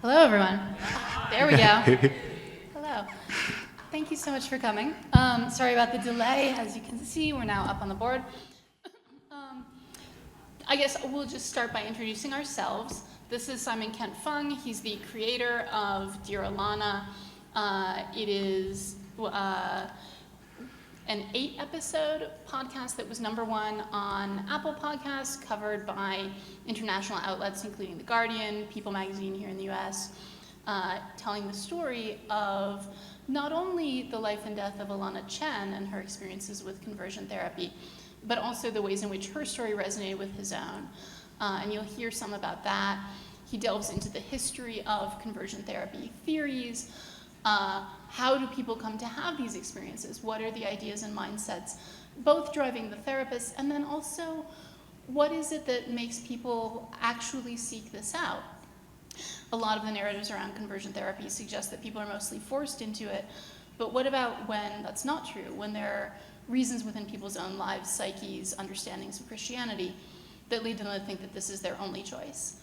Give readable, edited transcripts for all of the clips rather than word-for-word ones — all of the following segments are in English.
Hello, everyone. There we go. Hello. Thank you so much for coming. Sorry about the delay. As you can see, we're now up on the board. I guess we'll just start by introducing ourselves. This is Simon Kent Fung. He's the creator of Dear Alana. It is an 8-episode podcast that was #1 on Apple Podcasts, covered by international outlets including The Guardian, People magazine here in the US, telling the story of not only the life and death of Alana Chen and her experiences with conversion therapy, but also the ways in which her story resonated with his own. And you'll hear some about that. He delves into the history of conversion therapy theories. How do people come to have these experiences? What are the ideas and mindsets, both driving the therapist, and then also what is it that makes people actually seek this out? A lot of the narratives around conversion therapy suggest that people are mostly forced into it, but what about when that's not true, when there are reasons within people's own lives, psyches, understandings of Christianity that lead them to think that this is their only choice?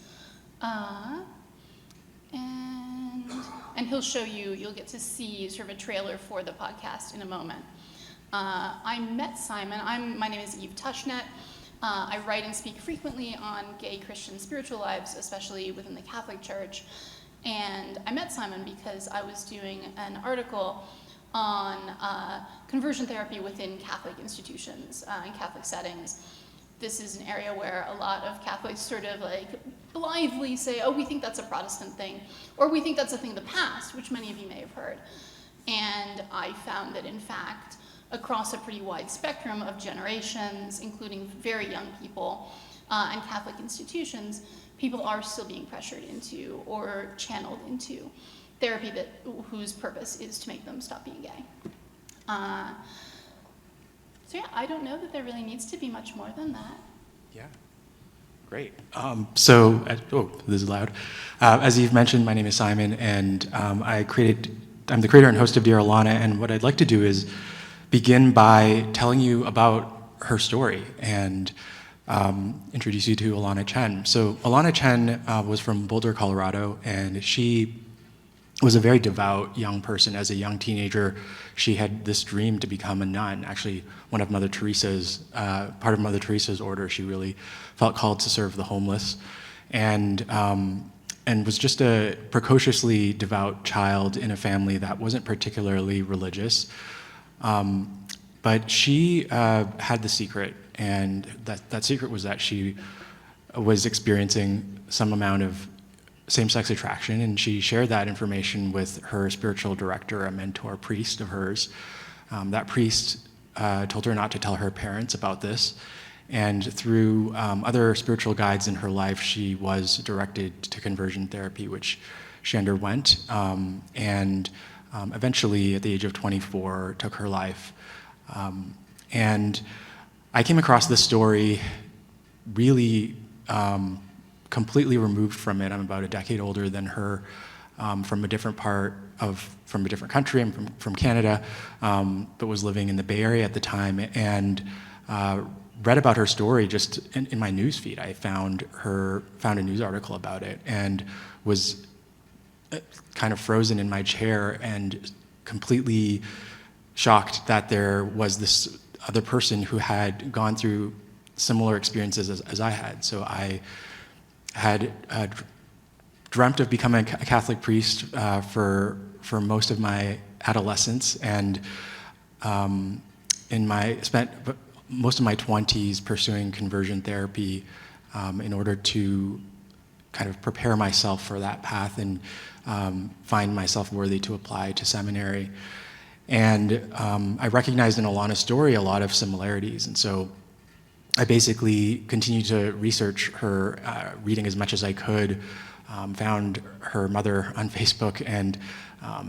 And he'll show you, you'll get to see sort of a trailer for the podcast in a moment. I met Simon. My name is Eve Tushnet. I write and speak frequently on gay Christian spiritual lives, especially within the Catholic Church. And I met Simon because I was doing an article on conversion therapy within Catholic institutions, in Catholic settings. This is an area where a lot of Catholics sort of like blithely say, oh, we think that's a Protestant thing, or we think that's a thing of the past, which many of you may have heard. And I found that in fact, across a pretty wide spectrum of generations, including very young people and Catholic institutions, people are still being pressured into or channeled into therapy whose purpose is to make them stop being gay. So yeah, I don't know that there really needs to be much more than that. Yeah, great. This is loud. As you've mentioned, my name is Simon, and I'm the creator and host of Dear Alana, and what I'd like to do is begin by telling you about her story and introduce you to Alana Chen. So Alana Chen was from Boulder, Colorado, and she was a very devout young person. As a young teenager, she had this dream to become a nun. Actually, one of Mother Teresa's, part of Mother Teresa's order, she really felt called to serve the homeless, and was just a precociously devout child in a family that wasn't particularly religious. But she had the secret, and that secret was that she was experiencing some amount of same-sex attraction, and she shared that information with her spiritual director, a mentor priest of hers. That priest told her not to tell her parents about this, and through other spiritual guides in her life, she was directed to conversion therapy, which she underwent, and eventually, at the age of 24, took her life. And I came across this story really completely removed from it. I'm about a decade older than her, from a different country. I'm from Canada, but was living in the Bay Area at the time, and read about her story just in my news feed. I found a news article about it, and was kind of frozen in my chair and completely shocked that there was this other person who had gone through similar experiences as I had. So I had dreamt of becoming a Catholic priest for most of my adolescence, and spent most of my 20s pursuing conversion therapy in order to kind of prepare myself for that path and find myself worthy to apply to seminary. And I recognized in Alana's story a lot of similarities, and so I basically continued to research her, reading as much as I could, found her mother on Facebook, and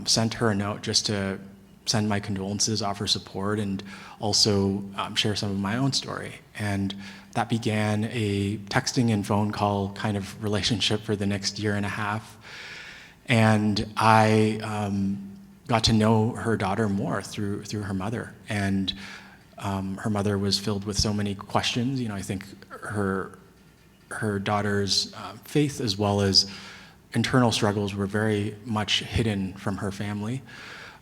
sent her a note just to send my condolences, offer support, and also share some of my own story. And that began a texting and phone call kind of relationship for the next year and a half. And I got to know her daughter more through her mother. And her mother was filled with so many questions. I think her daughter's faith, as well as internal struggles were very much hidden from her family.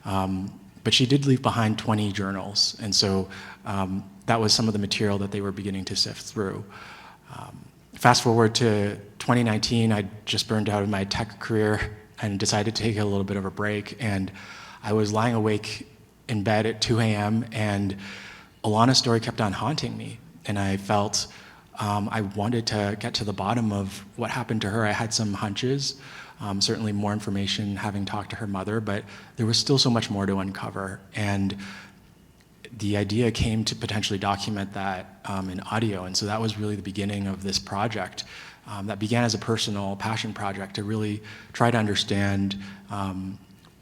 But she did leave behind 20 journals, and so that was some of the material that they were beginning to sift through. Fast forward to 2019, I just burned out of my tech career and decided to take a little bit of a break, and I was lying awake in bed at 2 a.m., and Alana's story kept on haunting me, and I felt I wanted to get to the bottom of what happened to her. I had some hunches, certainly more information having talked to her mother, but there was still so much more to uncover, and the idea came to potentially document that in audio, and so that was really the beginning of this project that began as a personal passion project to really try to understand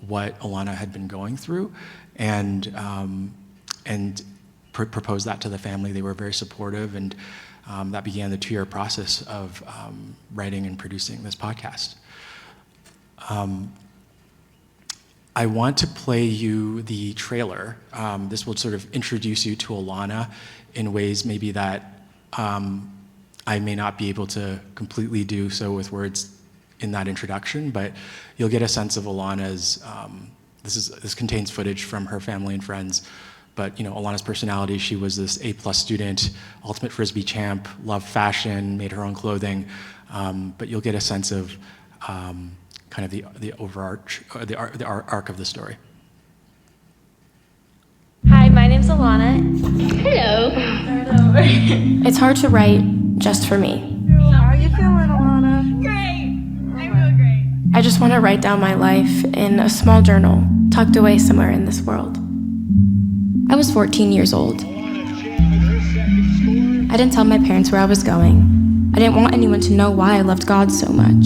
what Alana had been going through, and propose that to the family. They were very supportive, and that began the 2-year process of writing and producing this podcast. I want to play you the trailer. This will sort of introduce you to Alana in ways maybe that I may not be able to completely do so with words in that introduction, but you'll get a sense of Alana's, this contains footage from her family and friends, but Alana's personality. She was this A+ student, ultimate Frisbee champ, loved fashion, made her own clothing, but you'll get a sense of kind of the arc of the story. Hi, my name's Alana. Hello. It's hard to write just for me. How are you feeling, Alana? Great. I feel great. I just want to write down my life in a small journal tucked away somewhere in this world. I was 14 years old. I didn't tell my parents where I was going. I didn't want anyone to know why I loved God so much.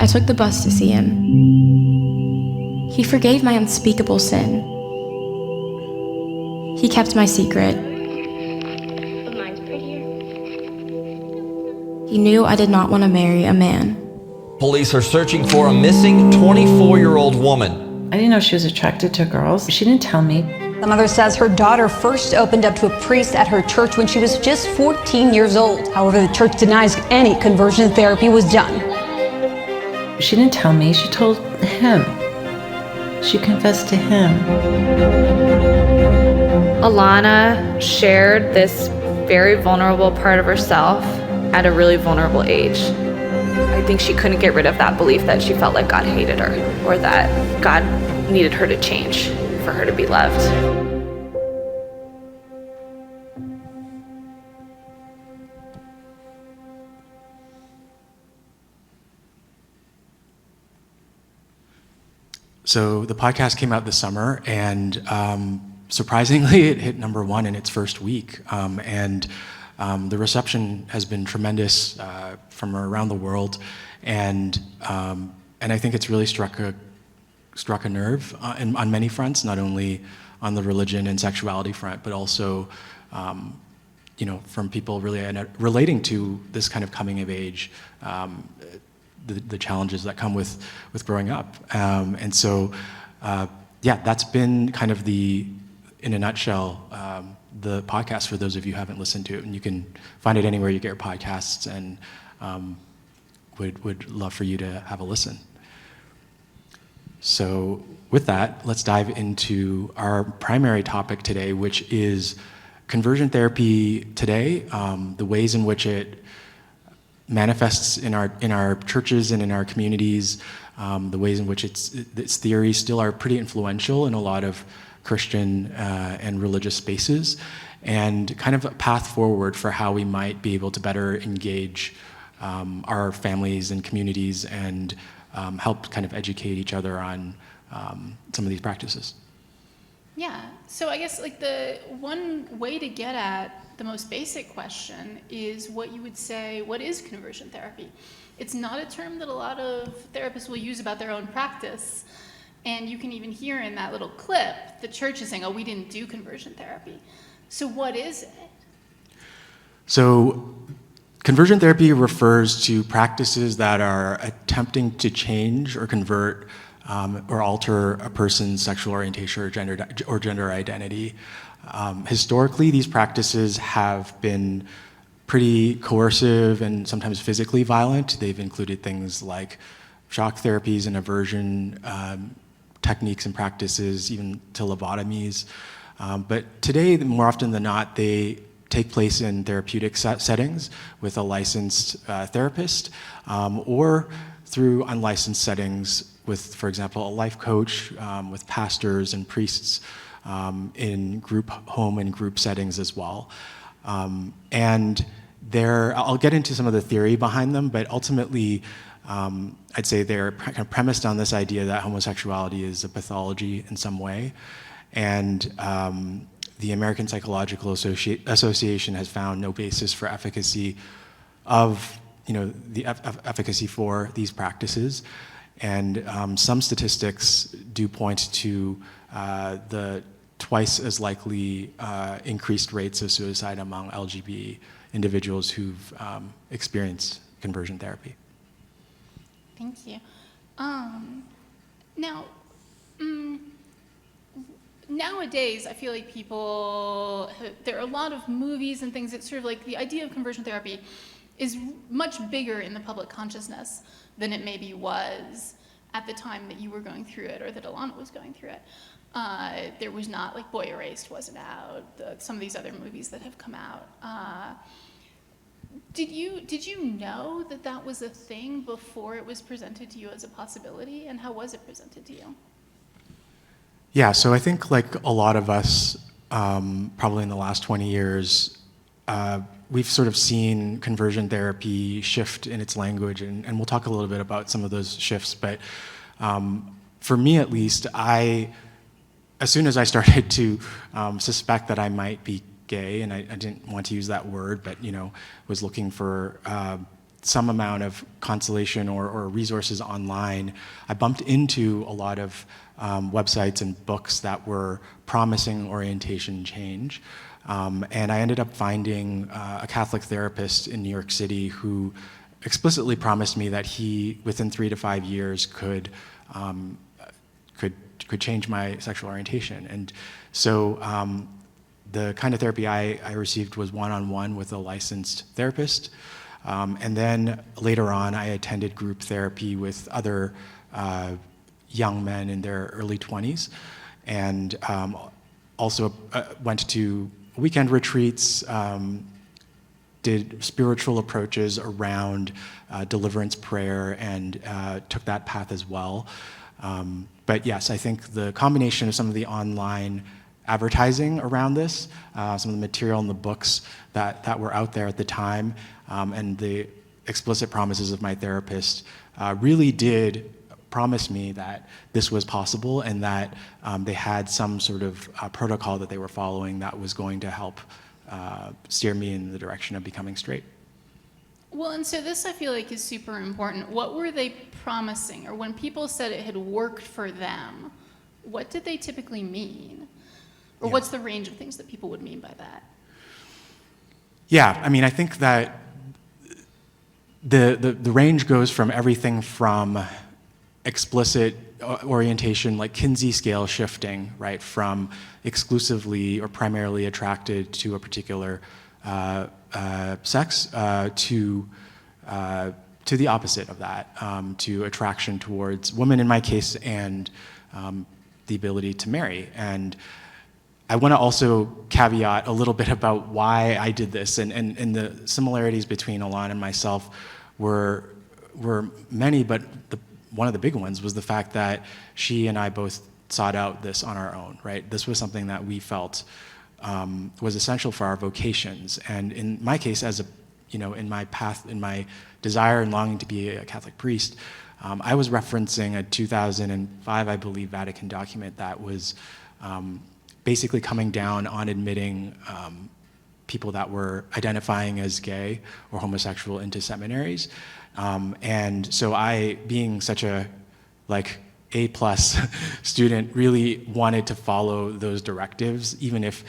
I took the bus to see him. He forgave my unspeakable sin. He kept my secret. But mine's prettier. He knew I did not want to marry a man. Police are searching for a missing 24-year-old woman. I didn't know she was attracted to girls. She didn't tell me. The mother says her daughter first opened up to a priest at her church when she was just 14 years old. However, the church denies any conversion therapy was done. She didn't tell me. She told him. She confessed to him. Alana shared this very vulnerable part of herself at a really vulnerable age. I think she couldn't get rid of that belief that she felt like God hated her, or that God needed her to change for her to be loved. So the podcast came out this summer, and surprisingly, it hit #1 in its first week. The reception has been tremendous from around the world, and I think it's really struck a nerve on many fronts, not only on the religion and sexuality front, but also from people really relating to this kind of coming of age. The challenges that come with growing up. That's been kind of in a nutshell, the podcast for those of you who haven't listened to it. And you can find it anywhere you get your podcasts, and would love for you to have a listen. So with that, let's dive into our primary topic today, which is conversion therapy today, the ways in which it manifests in our churches and in our communities, the ways in which its theories still are pretty influential in a lot of Christian and religious spaces, and kind of a path forward for how we might be able to better engage our families and communities and help kind of educate each other on some of these practices. Yeah, so I guess like the one way to get at the most basic question is what you would say, what is conversion therapy? It's not a term that a lot of therapists will use about their own practice. And you can even hear in that little clip, the church is saying, oh, we didn't do conversion therapy. So what is it? So conversion therapy refers to practices that are attempting to change or convert or alter a person's sexual orientation or gender identity. Historically, these practices have been pretty coercive and sometimes physically violent. They've included things like shock therapies and aversion techniques and practices, even to lobotomies. But today, more often than not, they take place in therapeutic settings with a licensed therapist, or through unlicensed settings with, for example, a life coach, with pastors and priests in group home and group settings as well. And I'll get into some of the theory behind them, but ultimately, I'd say they're kind of premised on this idea that homosexuality is a pathology in some way. And the American Psychological Association has found no basis for efficacy of, the efficacy for these practices. And some statistics do point to the twice as likely increased rates of suicide among LGBT individuals who've experienced conversion therapy. Thank you. Now, nowadays, I feel like there are a lot of movies and things that sort of like the idea of conversion therapy is much bigger in the public consciousness than it maybe was at the time that you were going through it or that Alana was going through it. There was not, like Boy Erased wasn't out, some of these other movies that have come out. Did you know that was a thing before it was presented to you as a possibility, and how was it presented to you? Yeah, so I think like a lot of us, probably in the last 20 years, we've sort of seen conversion therapy shift in its language, and we'll talk a little bit about some of those shifts, but for me at least, as soon as I started to suspect that I might be gay, and I didn't want to use that word, but was looking for some amount of consolation or resources online, I bumped into a lot of websites and books that were promising orientation change. And I ended up finding a Catholic therapist in New York City who explicitly promised me that he, within 3 to 5 years, could change my sexual orientation. And so the kind of therapy I received was one-on-one with a licensed therapist. And then later on, I attended group therapy with other young men in their early 20s, and also went to weekend retreats, did spiritual approaches around deliverance prayer, and took that path as well. But yes, I think the combination of some of the online advertising around this, some of the material in the books that were out there at the time, and the explicit promises of my therapist really did promise me that this was possible, and that they had some sort of protocol that they were following that was going to help steer me in the direction of becoming straight. Well, and so this I feel like is super important. What were they promising? Or when people said it had worked for them, what did they typically mean? Or what's the range of things that people would mean by that? Yeah, I mean, I think that the range goes from everything from explicit orientation, like Kinsey scale shifting, right, from exclusively or primarily attracted to a particular sex to the opposite of that, to attraction towards women in my case, and the ability to marry. And I want to also caveat a little bit about why I did this, and the similarities between Alana and myself were many, but one of the big ones was the fact that she and I both sought out this on our own, right? This was something that we felt was essential for our vocations. And in my case, in my path, in my desire and longing to be a Catholic priest, I was referencing a 2005, I believe, Vatican document that was basically coming down on admitting people that were identifying as gay or homosexual into seminaries. And so I, being such a A+ student, really wanted to follow those directives, even if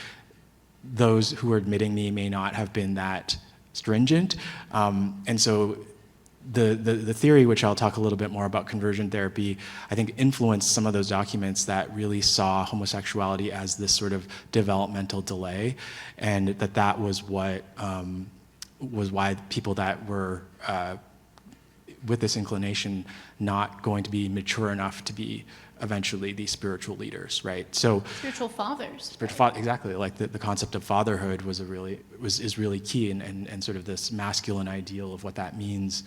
those who were admitting me may not have been that stringent. And so the theory, which I'll talk a little bit more about, conversion therapy, I think influenced some of those documents that really saw homosexuality as this sort of developmental delay, and that was what why people that were with this inclination not going to be mature enough to be eventually these spiritual leaders, right? So Spiritual fathers. Exactly, like the concept of fatherhood is really key, and sort of this masculine ideal of what that means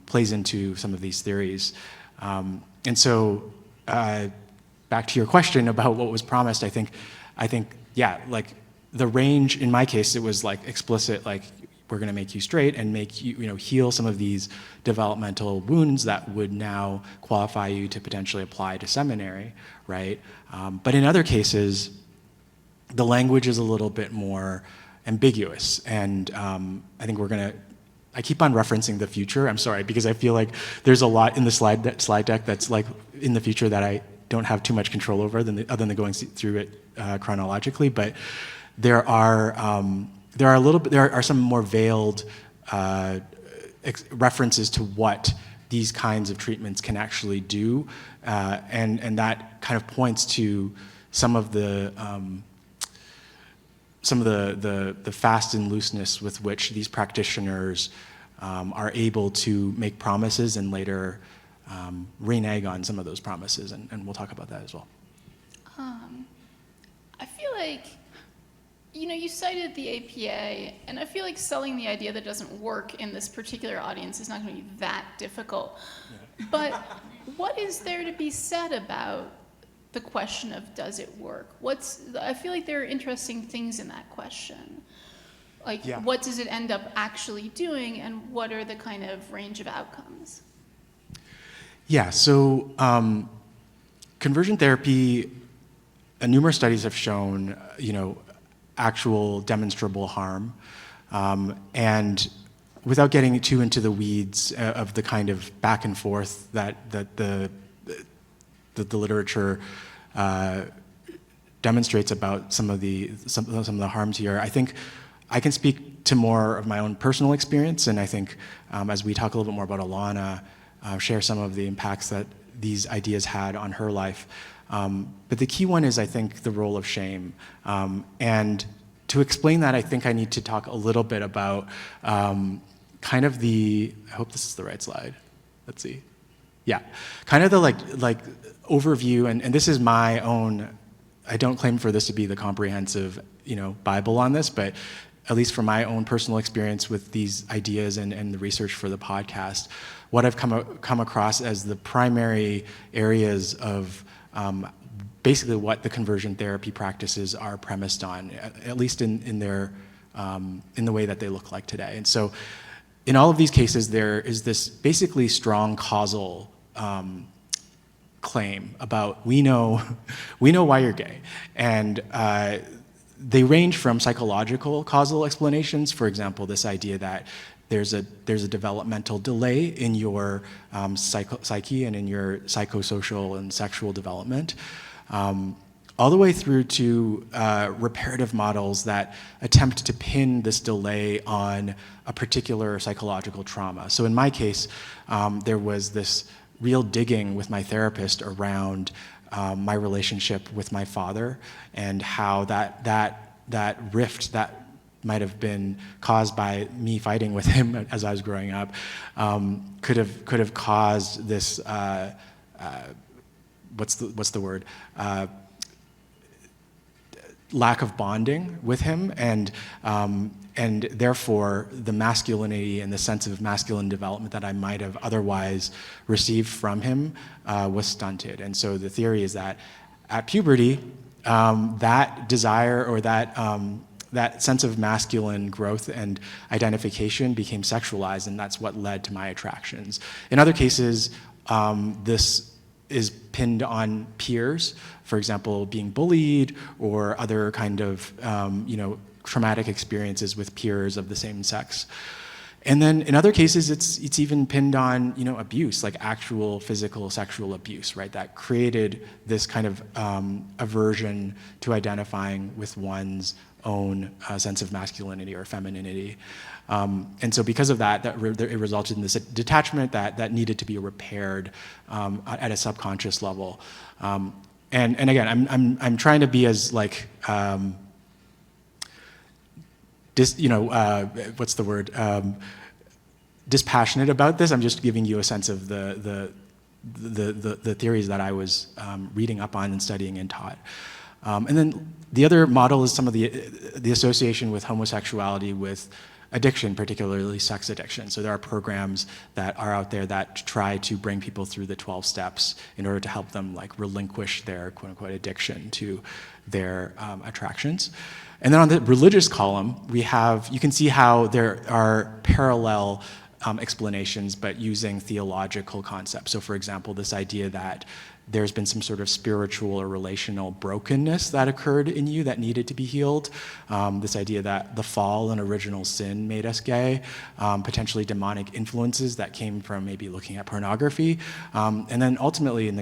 plays into some of these theories. And so back to your question about what was promised, I think, yeah, like the range, in my case, it was like explicit, like we're gonna make you straight and make you, heal some of these developmental wounds that would now qualify you to potentially apply to seminary, right? But in other cases, the language is a little bit more ambiguous, and I think I keep on referencing the future, I'm sorry, because I feel like there's a lot in the slide deck that's like in the future that I don't have too much control over other than going through it chronologically, but there are some more veiled references to what these kinds of treatments can actually do, and that kind of points to some of the fast and looseness with which these practitioners are able to make promises and later renege on some of those promises, and we'll talk about that as well. I feel like, you cited the APA, and I feel like selling the idea that doesn't work in this particular audience is not going to be that difficult. Yeah. But what is there to be said about the question of does it work? I feel like there are interesting things in that question. Like, yeah. What does it end up actually doing, and what are the kind of range of outcomes? Yeah, so conversion therapy, numerous studies have shown, actual demonstrable harm. And without getting too into the weeds of the kind of back and forth that the literature demonstrates about some of the harms here, I think I can speak to more of my own personal experience, and I think as we talk a little bit more about Alana, share some of the impacts that these ideas had on her life. But the key one is, I think, the role of shame. And to explain that, I think I need to talk a little bit about kind of I hope this is the right slide. Let's see. Yeah, kind of the like overview, and this is my own, I don't claim for this to be the comprehensive, Bible on this, but at least from my own personal experience with these ideas and the research for the podcast, what I've come across as the primary areas of basically what the conversion therapy practices are premised on, at least in their in the way that they look like today. And so, in all of these cases, there is this basically strong causal claim about we know why you're gay, and they range from psychological causal explanations. For example, this idea that there's a developmental delay in your psyche and in your psychosocial and sexual development, all the way through to reparative models that attempt to pin this delay on a particular psychological trauma. So in my case, there was this real digging with my therapist around my relationship with my father, and how that rift that might have been caused by me fighting with him as I was growing up, could have caused this what's the word, lack of bonding with him, and therefore the masculinity and the sense of masculine development that I might have otherwise received from him was stunted. And so the theory is that at puberty, that desire or that sense of masculine growth and identification became sexualized, and that's what led to my attractions. In other cases, this is pinned on peers, for example, being bullied or other kind of traumatic experiences with peers of the same sex. And then in other cases, it's even pinned on abuse, like actual physical sexual abuse, right? That created this kind of aversion to identifying with one's own sense of masculinity or femininity. And so because of that it resulted in this detachment that needed to be repaired at a subconscious level. And again, I'm trying to be as what's the word? Dispassionate about this. I'm just giving you a sense of the theories that I was reading up on and studying and taught. And then the other model is some of the association with homosexuality with addiction, particularly sex addiction. So there are programs that are out there that try to bring people through the 12 steps in order to help them like relinquish their quote unquote addiction to their attractions. And then on the religious column, you can see how there are parallel explanations, but using theological concepts. So for example, this idea that there's been some sort of spiritual or relational brokenness that occurred in you that needed to be healed. This idea that the fall and original sin made us gay, potentially demonic influences that came from maybe looking at pornography. And then ultimately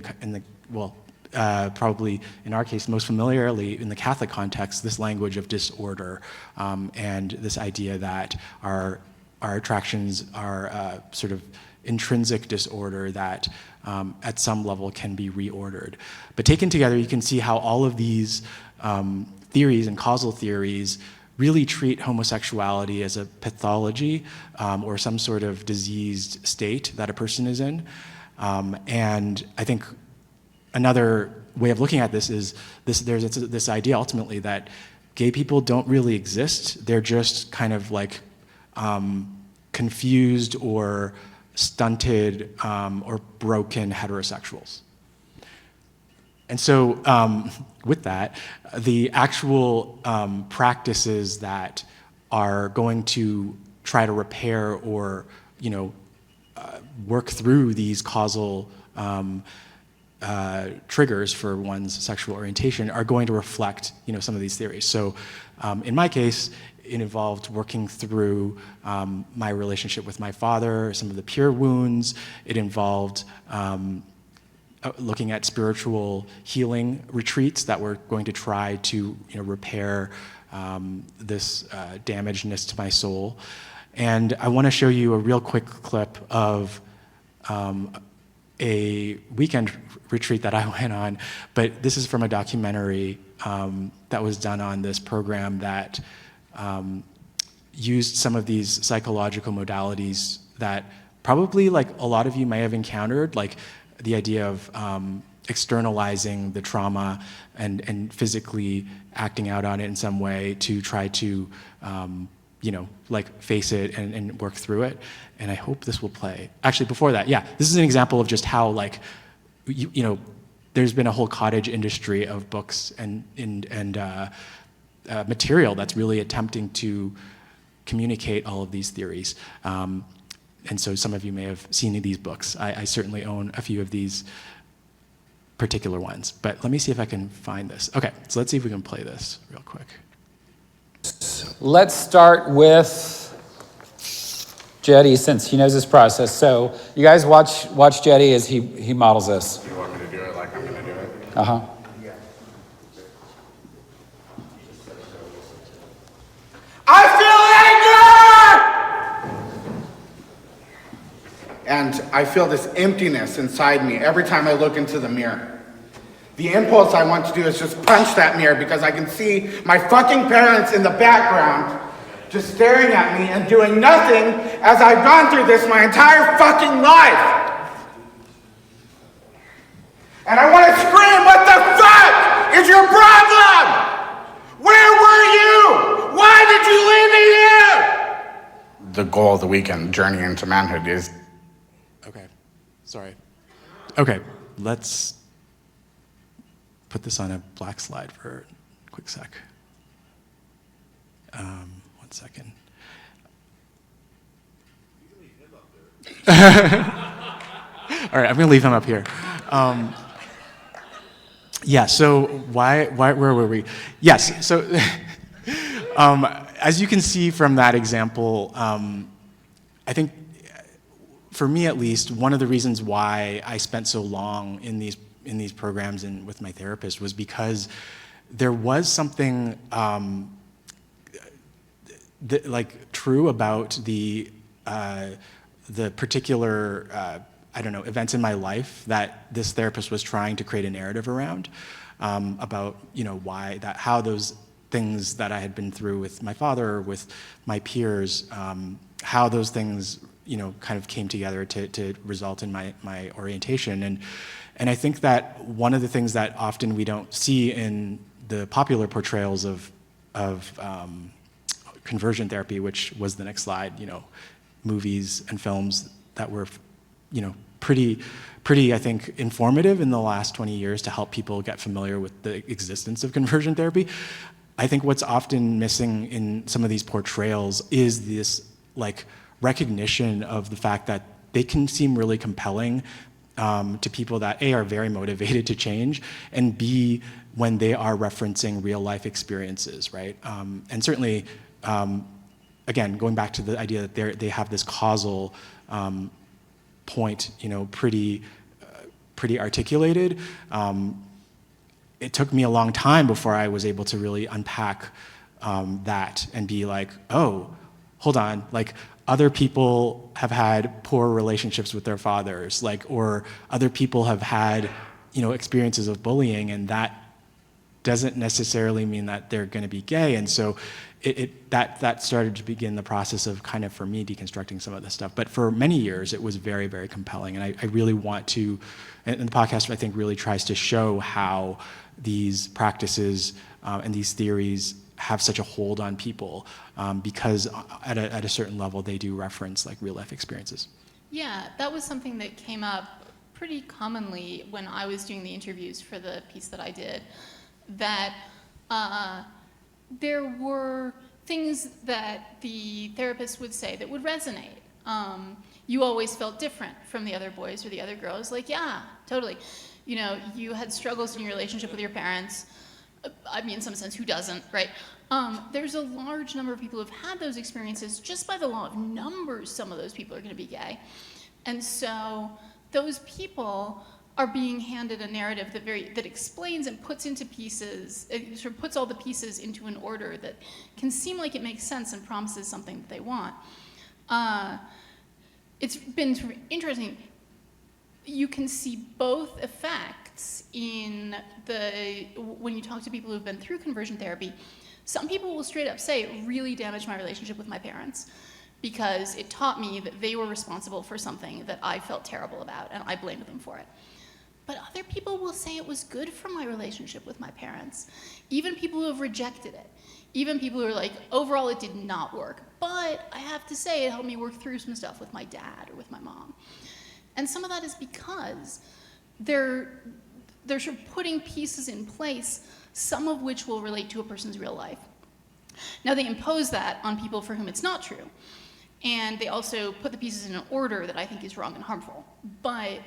probably in our case, most familiarly in the Catholic context, this language of disorder and this idea that our attractions are sort of intrinsic disorder that at some level can be reordered. But taken together, you can see how all of these theories and causal theories really treat homosexuality as a pathology or some sort of diseased state that a person is in. And I think another way of looking at this is there's this idea ultimately that gay people don't really exist. They're just kind of like confused or stunted or broken heterosexuals. And so with that, the actual practices that are going to try to repair or work through these causal triggers for one's sexual orientation are going to reflect some of these theories. So in my case, it involved working through my relationship with my father, some of the pure wounds. It involved looking at spiritual healing retreats that were going to try to repair this damagedness to my soul. And I want to show you a real quick clip of a weekend retreat that I went on, but this is from a documentary that was done on this program that used some of these psychological modalities that probably like a lot of you may have encountered, like the idea of externalizing the trauma and physically acting out on it in some way to try to like face it and work through it. And I hope this will play. Actually, before that, this is an example of just how like there's been a whole cottage industry of books and material that's really attempting to communicate all of these theories. And so some of you may have seen these books. I certainly own a few of these particular ones, but let me see if I can find this. Okay, so let's see if we can play this real quick. Let's start with Jetty, since he knows this process. So you guys watch Jetty as he models this. You want me to do it like I'm going to do it? Uh-huh. I feel anger! And I feel this emptiness inside me every time I look into the mirror. The impulse I want to do is just punch that mirror because I can see my fucking parents in the background just staring at me and doing nothing as I've gone through this my entire fucking life. And I want to scream, what the fuck is your problem? Where were you? Why did you leave me here? The goal of the weekend, Journey into Manhood, is... Okay, sorry. Okay, let's put this on a black slide for a quick sec. 1 second. All right, I'm gonna leave him up here. So where were we? Yes, so as you can see from that example, I think for me at least, one of the reasons why I spent so long in these programs and with my therapist was because there was something true about the particular events in my life that this therapist was trying to create a narrative around about how those things that I had been through with my father or with my peers, how those things, kind of came together to result in my orientation. And I think that one of the things that often we don't see in the popular portrayals of conversion therapy, which was the next slide, movies and films that were, pretty, I think, informative in the last 20 years to help people get familiar with the existence of conversion therapy. I think what's often missing in some of these portrayals is this recognition of the fact that they can seem really compelling to people that A, are very motivated to change, and B, when they are referencing real life experiences, right? And certainly, again, going back to the idea that they have this causal point, pretty articulated. It took me a long time before I was able to really unpack that and be like, oh, hold on, other people have had poor relationships with their fathers, or other people have had, experiences of bullying, and that doesn't necessarily mean that they're going to be gay. And so that started to begin the process of kind of, for me, deconstructing some of this stuff. But for many years, it was very, very compelling. And I really want to, and the podcast, I think, really tries to show how these practices and these theories have such a hold on people because at a certain level, they do reference real life experiences. Yeah, that was something that came up pretty commonly when I was doing the interviews for the piece that I did, that there were things that the therapist would say that would resonate. You always felt different from the other boys or the other girls. Yeah, totally. You had struggles in your relationship with your parents. I mean, in some sense, who doesn't, right? There's a large number of people who've had those experiences. Just by the law of numbers, some of those people are going to be gay. And so those people are being handed a narrative that explains and puts into pieces, it sort of puts all the pieces into an order that can seem like it makes sense and promises something that they want. It's been sort of interesting. You can see both effects when you talk to people who've been through conversion therapy. Some people will straight up say, it really damaged my relationship with my parents because it taught me that they were responsible for something that I felt terrible about, and I blamed them for it. But other people will say it was good for my relationship with my parents. Even people who have rejected it. Even people who are like, overall it did not work. But I have to say it helped me work through some stuff with my dad or with my mom. And some of that is because they're sort of putting pieces in place, some of which will relate to a person's real life. Now they impose that on people for whom it's not true. And they also put the pieces in an order that I think is wrong and harmful. But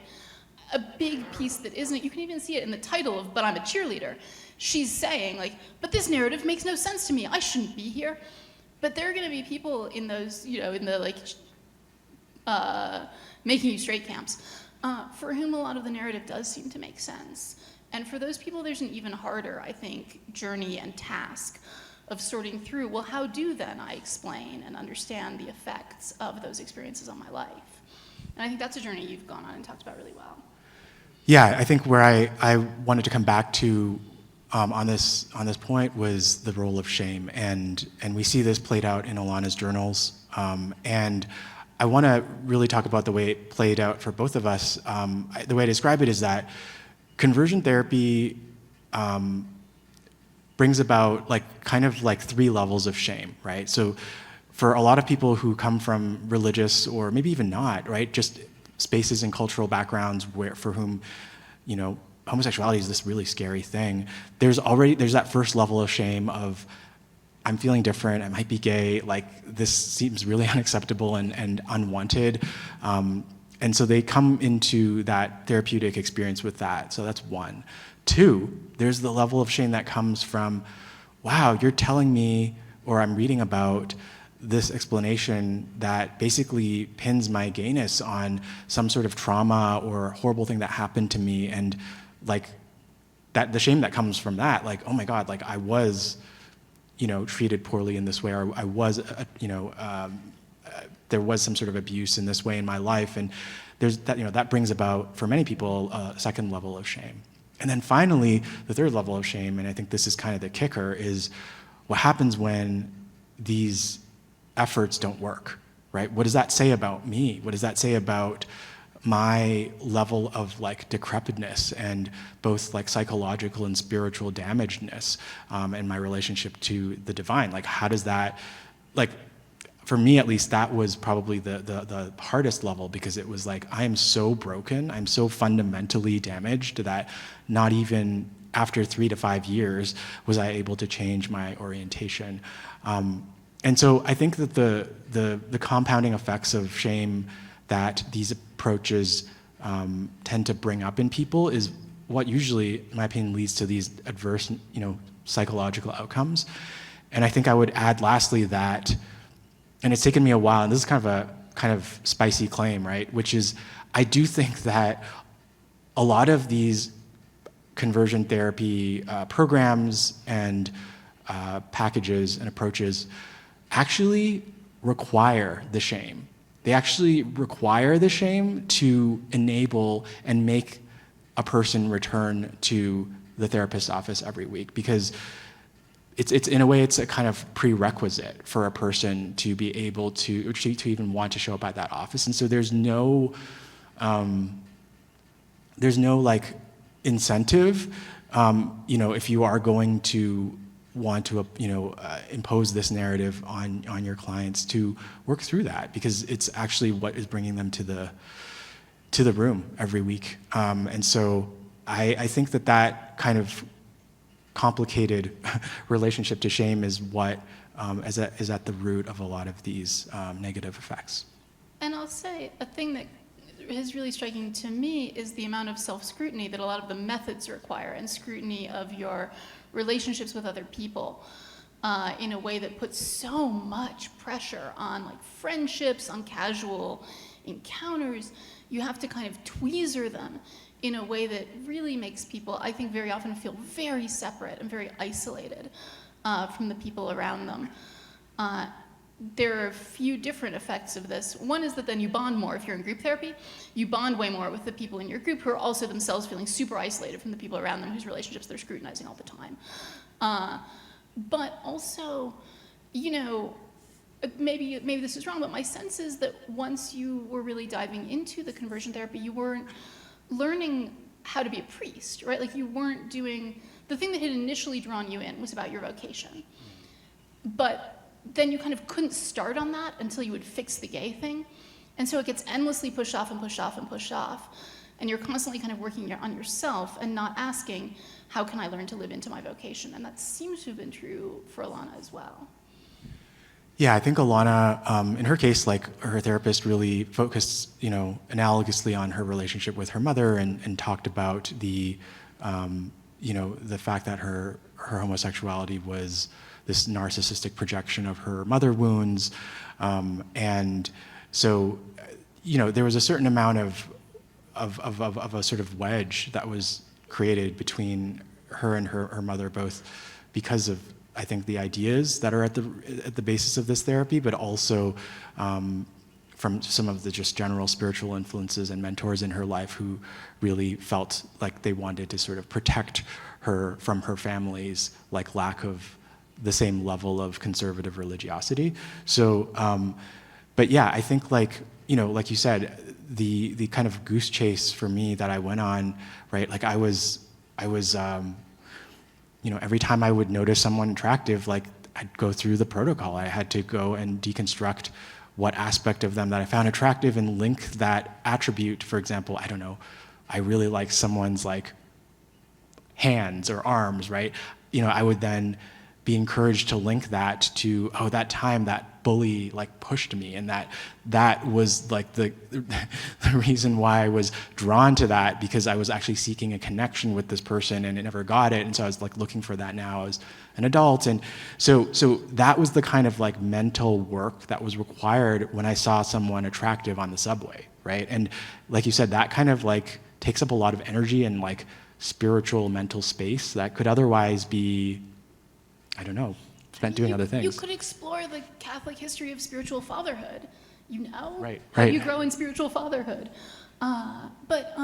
a big piece that isn't, you can even see it in the title of But I'm a Cheerleader. She's saying but this narrative makes no sense to me. I shouldn't be here. But there are going to be people in those, in the making you straight camps, for whom a lot of the narrative does seem to make sense. And for those people, there's an even harder, I think, journey and task of sorting through, well, how do then I explain and understand the effects of those experiences on my life? And I think that's a journey you've gone on and talked about really well. Yeah, I think where I wanted to come back to on this point was the role of shame, and we see this played out in Alana's journals, and I want to really talk about the way it played out for both of us. The way I describe it is that conversion therapy brings about kind of three levels of shame, right? So for a lot of people who come from religious or maybe even not, right, just spaces and cultural backgrounds for whom, homosexuality is this really scary thing. There's that first level of shame of, I'm feeling different, I might be gay, this seems really unacceptable and unwanted. And so they come into that therapeutic experience with that. So that's one. Two, there's the level of shame that comes from, wow, you're telling me, or I'm reading about this explanation that basically pins my gayness on some sort of trauma or horrible thing that happened to me, and that the shame that comes from that, oh my God, I was, treated poorly in this way, or I was, there was some sort of abuse in this way in my life, and there's that, that brings about for many people a second level of shame. And then finally, the third level of shame, and I think this is kind of the kicker, is what happens when these efforts don't work, right? What does that say about me? What does that say about my level of like decrepitness and both like psychological and spiritual damagedness, and my relationship to the divine? Like, how does that, like, for me at least, that was probably the hardest level, because it was like, I am so broken, I'm so fundamentally damaged that not even after 3 to 5 years was I able to change my orientation. And so I think that the compounding effects of shame that these approaches tend to bring up in people is what usually, in my opinion, leads to these adverse, psychological outcomes. And I think I would add lastly that, and it's taken me a while, and this is kind of spicy claim, right? Which is, I do think that a lot of these conversion therapy programs and packages and approaches actually require the shame. They actually require the shame to enable and make a person return to the therapist's office every week, because it's in a way, it's a kind of prerequisite for a person to be able to even want to show up at that office. And so there's no like incentive, if you are going to want to impose this narrative on your clients, to work through that, because it's actually what is bringing them to the room every week. And so I think that kind of complicated relationship to shame is what is at the root of a lot of these negative effects. And I'll say a thing that is really striking to me is the amount of self-scrutiny that a lot of the methods require, and scrutiny of your relationships with other people in a way that puts so much pressure on like friendships, on casual encounters. You have to kind of tweezer them in a way that really makes people, I think, very often feel very separate and very isolated from the people around them. There are a few different effects of this. One is that then you bond more. If you're in group therapy, you bond way more with the people in your group who are also themselves feeling super isolated from the people around them whose relationships they're scrutinizing all the time. But also, maybe this is wrong, but my sense is that once you were really diving into the conversion therapy, you weren't learning how to be a priest, right? Like, you weren't doing, the thing that had initially drawn you in was about your vocation. But then you kind of couldn't start on that until you would fix the gay thing. And so it gets endlessly pushed off and pushed off and pushed off. And you're constantly kind of working on yourself and not asking, how can I learn to live into my vocation? And that seems to have been true for Alana as well. Yeah, I think Alana, in her case, like, her therapist really focused, analogously on her relationship with her mother, and talked about the fact that her homosexuality was this narcissistic projection of her mother wounds. And so, there was a certain amount of a sort of wedge that was created between her and her mother, both because of, I think, the ideas that are at the basis of this therapy, but also from some of the just general spiritual influences and mentors in her life who really felt like they wanted to sort of protect her from her family's like lack of the same level of conservative religiosity. So, but yeah, I think like you said, the kind of goose chase for me that I went on, right? Like I was every time I would notice someone attractive, like I'd go through the protocol. I had to go and deconstruct what aspect of them that I found attractive and link that attribute. For example, I don't know, I really like someone's like hands or arms, right? I would then be encouraged to link that to, that time that bully like pushed me, and that was like the reason why I was drawn to that, because I was actually seeking a connection with this person and I never got it, and so I was like looking for that now as an adult. And so that was the kind of like mental work that was required when I saw someone attractive on the subway, right? And like you said, that kind of like takes up a lot of energy and like spiritual mental space that could otherwise be, I don't know, spent doing other things. You could explore the Catholic history of spiritual fatherhood, Right. How you grow in spiritual fatherhood. But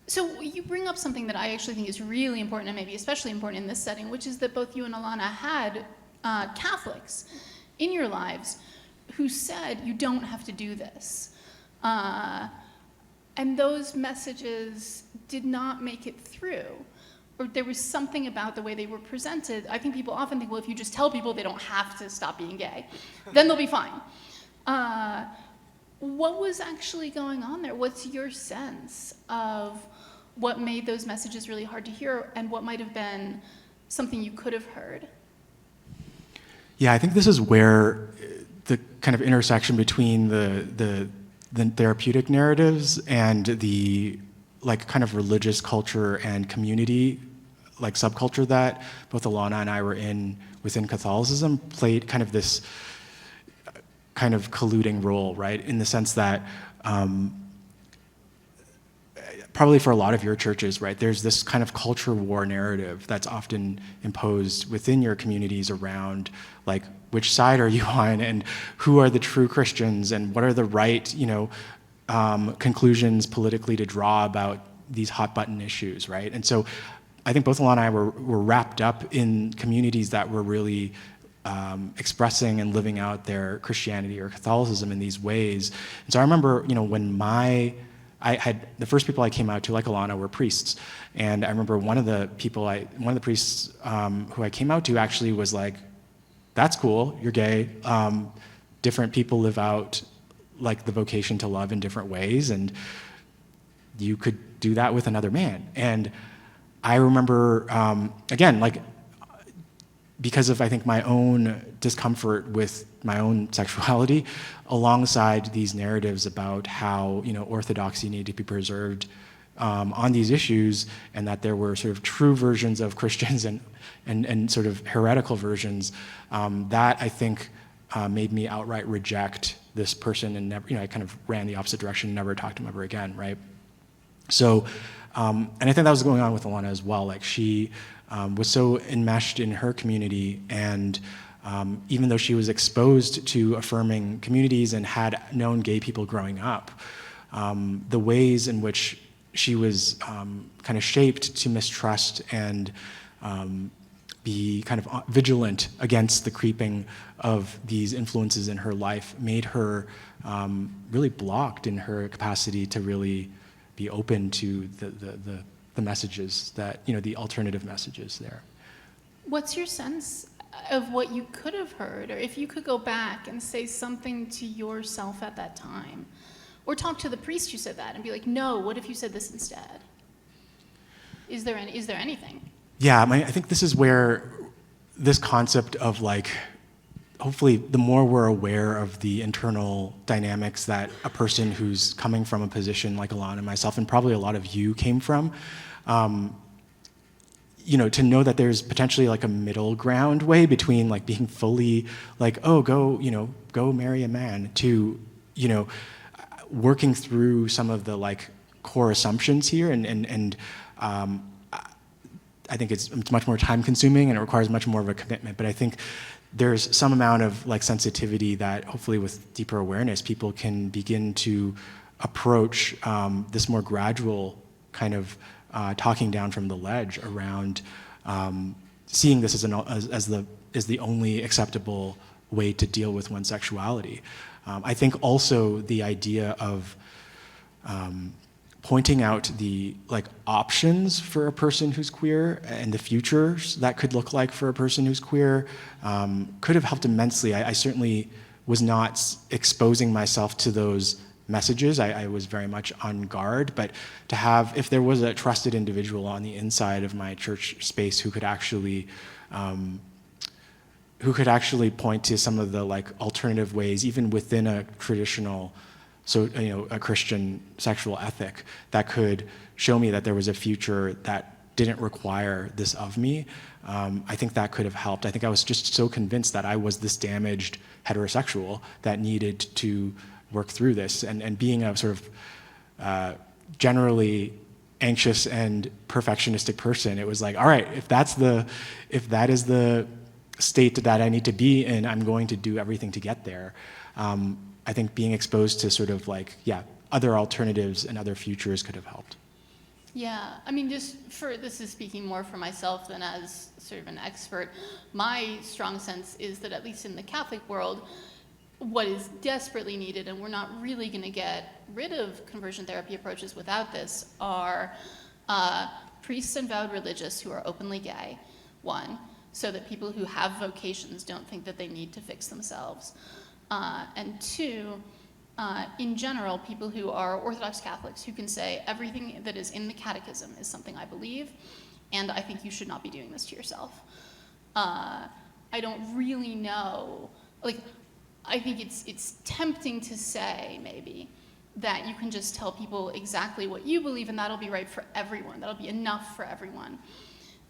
So you bring up something that I actually think is really important, and maybe especially important in this setting, which is that both you and Alana had Catholics in your lives who said, you don't have to do this. And those messages did not make it through. Or there was something about the way they were presented. I think people often think, well, if you just tell people they don't have to stop being gay, then they'll be fine. What was actually going on there? What's your sense of what made those messages really hard to hear, and what might have been something you could have heard? Yeah, I think this is where the kind of intersection between the therapeutic narratives and the like kind of religious culture and community, like subculture that both Alana and I were in within Catholicism, played kind of this kind of colluding role, right? In the sense that probably for a lot of your churches, right, there's this kind of culture war narrative that's often imposed within your communities around like which side are you on, and who are the true Christians, and what are the right, conclusions politically to draw about these hot button issues, right? And so I think both Alana and I were wrapped up in communities that were really expressing and living out their Christianity or Catholicism in these ways. And so I remember, when the first people I came out to, like Alana, were priests. And I remember one of the priests who I came out to actually was like, that's cool, you're gay. Different people live out like the vocation to love in different ways, and you could do that with another man. And I remember, again, like, because of, I think, my own discomfort with my own sexuality, alongside these narratives about how, orthodoxy needed to be preserved on these issues, and that there were sort of true versions of Christians and sort of heretical versions, that I think made me outright reject this person, and never, I kind of ran the opposite direction, never talked to him ever again, right? So, and I think that was going on with Alana as well. Like, she was so enmeshed in her community, and even though she was exposed to affirming communities and had known gay people growing up, the ways in which she was kind of shaped to mistrust and be kind of vigilant against the creeping of these influences in her life made her really blocked in her capacity to really be open to the messages that, the alternative messages there. What's your sense of what you could have heard, or if you could go back and say something to yourself at that time, or talk to the priest who said that and be like, no, what if you said this instead? Is there anything? Yeah, I think this is where this concept of like, hopefully the more we're aware of the internal dynamics that a person who's coming from a position like Alana and myself, and probably a lot of you came from, to know that there's potentially like a middle ground way between like being fully like, oh, go marry a man, to, working through some of the like core assumptions here, and I think it's much more time consuming and it requires much more of a commitment. But I think there's some amount of like sensitivity that hopefully with deeper awareness, people can begin to approach this more gradual kind of talking down from the ledge around seeing this as the only acceptable way to deal with one's sexuality. I think also the idea of pointing out the like options for a person who's queer and the futures that could look like for a person who's queer could have helped immensely. I certainly was not exposing myself to those messages. I was very much on guard, but to have, if there was a trusted individual on the inside of my church space who could actually point to some of the like alternative ways, even within a traditional, a Christian sexual ethic, that could show me that there was a future that didn't require this of me, I think that could have helped. I think I was just so convinced that I was this damaged heterosexual that needed to work through this, and being a sort of generally anxious and perfectionistic person, it was like, all right, if that is the state that I need to be in, I'm going to do everything to get there. I think being exposed to sort of like, other alternatives and other futures could have helped. Yeah, I mean, this is speaking more for myself than as sort of an expert. My strong sense is that at least in the Catholic world, what is desperately needed, and we're not really going to get rid of conversion therapy approaches without this, are priests and vowed religious who are openly gay, one, so that people who have vocations don't think that they need to fix themselves. And two, in general, people who are Orthodox Catholics who can say everything that is in the catechism is something I believe, and I think you should not be doing this to yourself. I don't really know, like, I think it's tempting to say, maybe, that you can just tell people exactly what you believe and that'll be right for everyone, that'll be enough for everyone.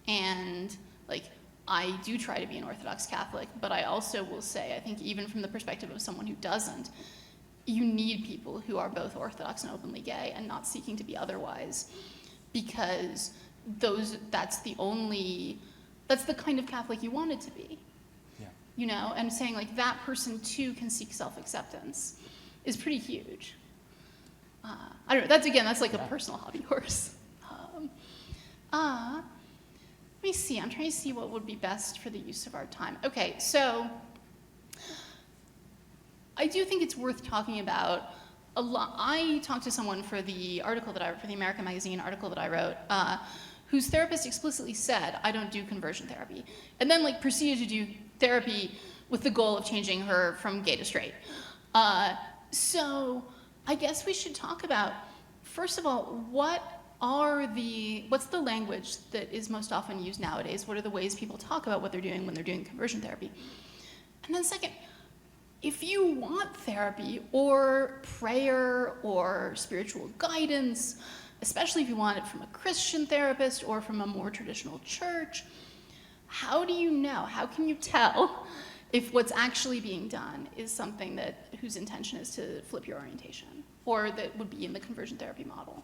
And, like, I do try to be an Orthodox Catholic, but I also will say, I think even from the perspective of someone who doesn't, you need people who are both Orthodox and openly gay and not seeking to be otherwise, because that's the kind of Catholic you wanted to be. Yeah. You know, and saying like that person too can seek self-acceptance is pretty huge. I don't know, that's like a personal hobby horse. Let me see, I'm trying to see what would be best for the use of our time. Okay, so I do think it's worth talking about a lot. I talked to someone for the American Magazine article that I wrote, whose therapist explicitly said, I don't do conversion therapy, and then like proceeded to do therapy with the goal of changing her from gay to straight. So I guess we should talk about, first of all, what's the language that is most often used nowadays? What are the ways people talk about what they're doing when they're doing conversion therapy? And then second, if you want therapy or prayer or spiritual guidance, especially if you want it from a Christian therapist or from a more traditional church, how do you know? How can you tell if what's actually being done is something whose intention is to flip your orientation, or that would be in the conversion therapy model?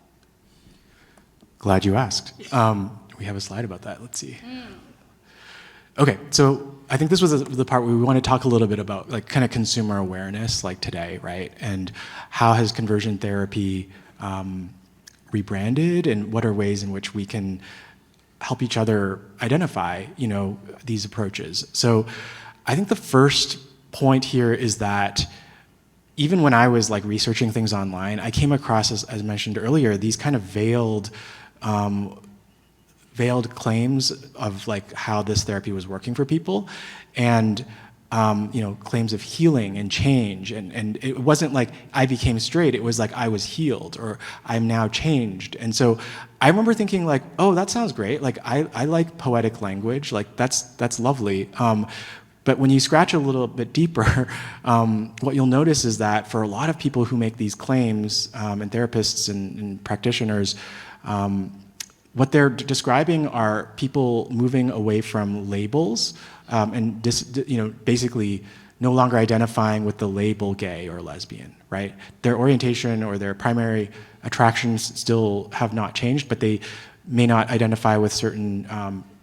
Glad you asked. We have a slide about that. Let's see. Okay, so I think this was the part where we want to talk a little bit about like kind of consumer awareness, like today, right? And how has conversion therapy rebranded, and what are ways in which we can help each other identify, these approaches? So I think the first point here is that even when I was like researching things online, I came across, as mentioned earlier, these kind of veiled claims of like how this therapy was working for people, and claims of healing and change, and it wasn't like I became straight, it was like I was healed or I'm now changed. And so I remember thinking like, oh, that sounds great, like I like poetic language, like that's lovely. But when you scratch a little bit deeper, what you'll notice is that for a lot of people who make these claims, and therapists and practitioners, what they're describing are people moving away from labels, and basically no longer identifying with the label gay or lesbian, right? Their orientation or their primary attractions still have not changed, but they may not identify with certain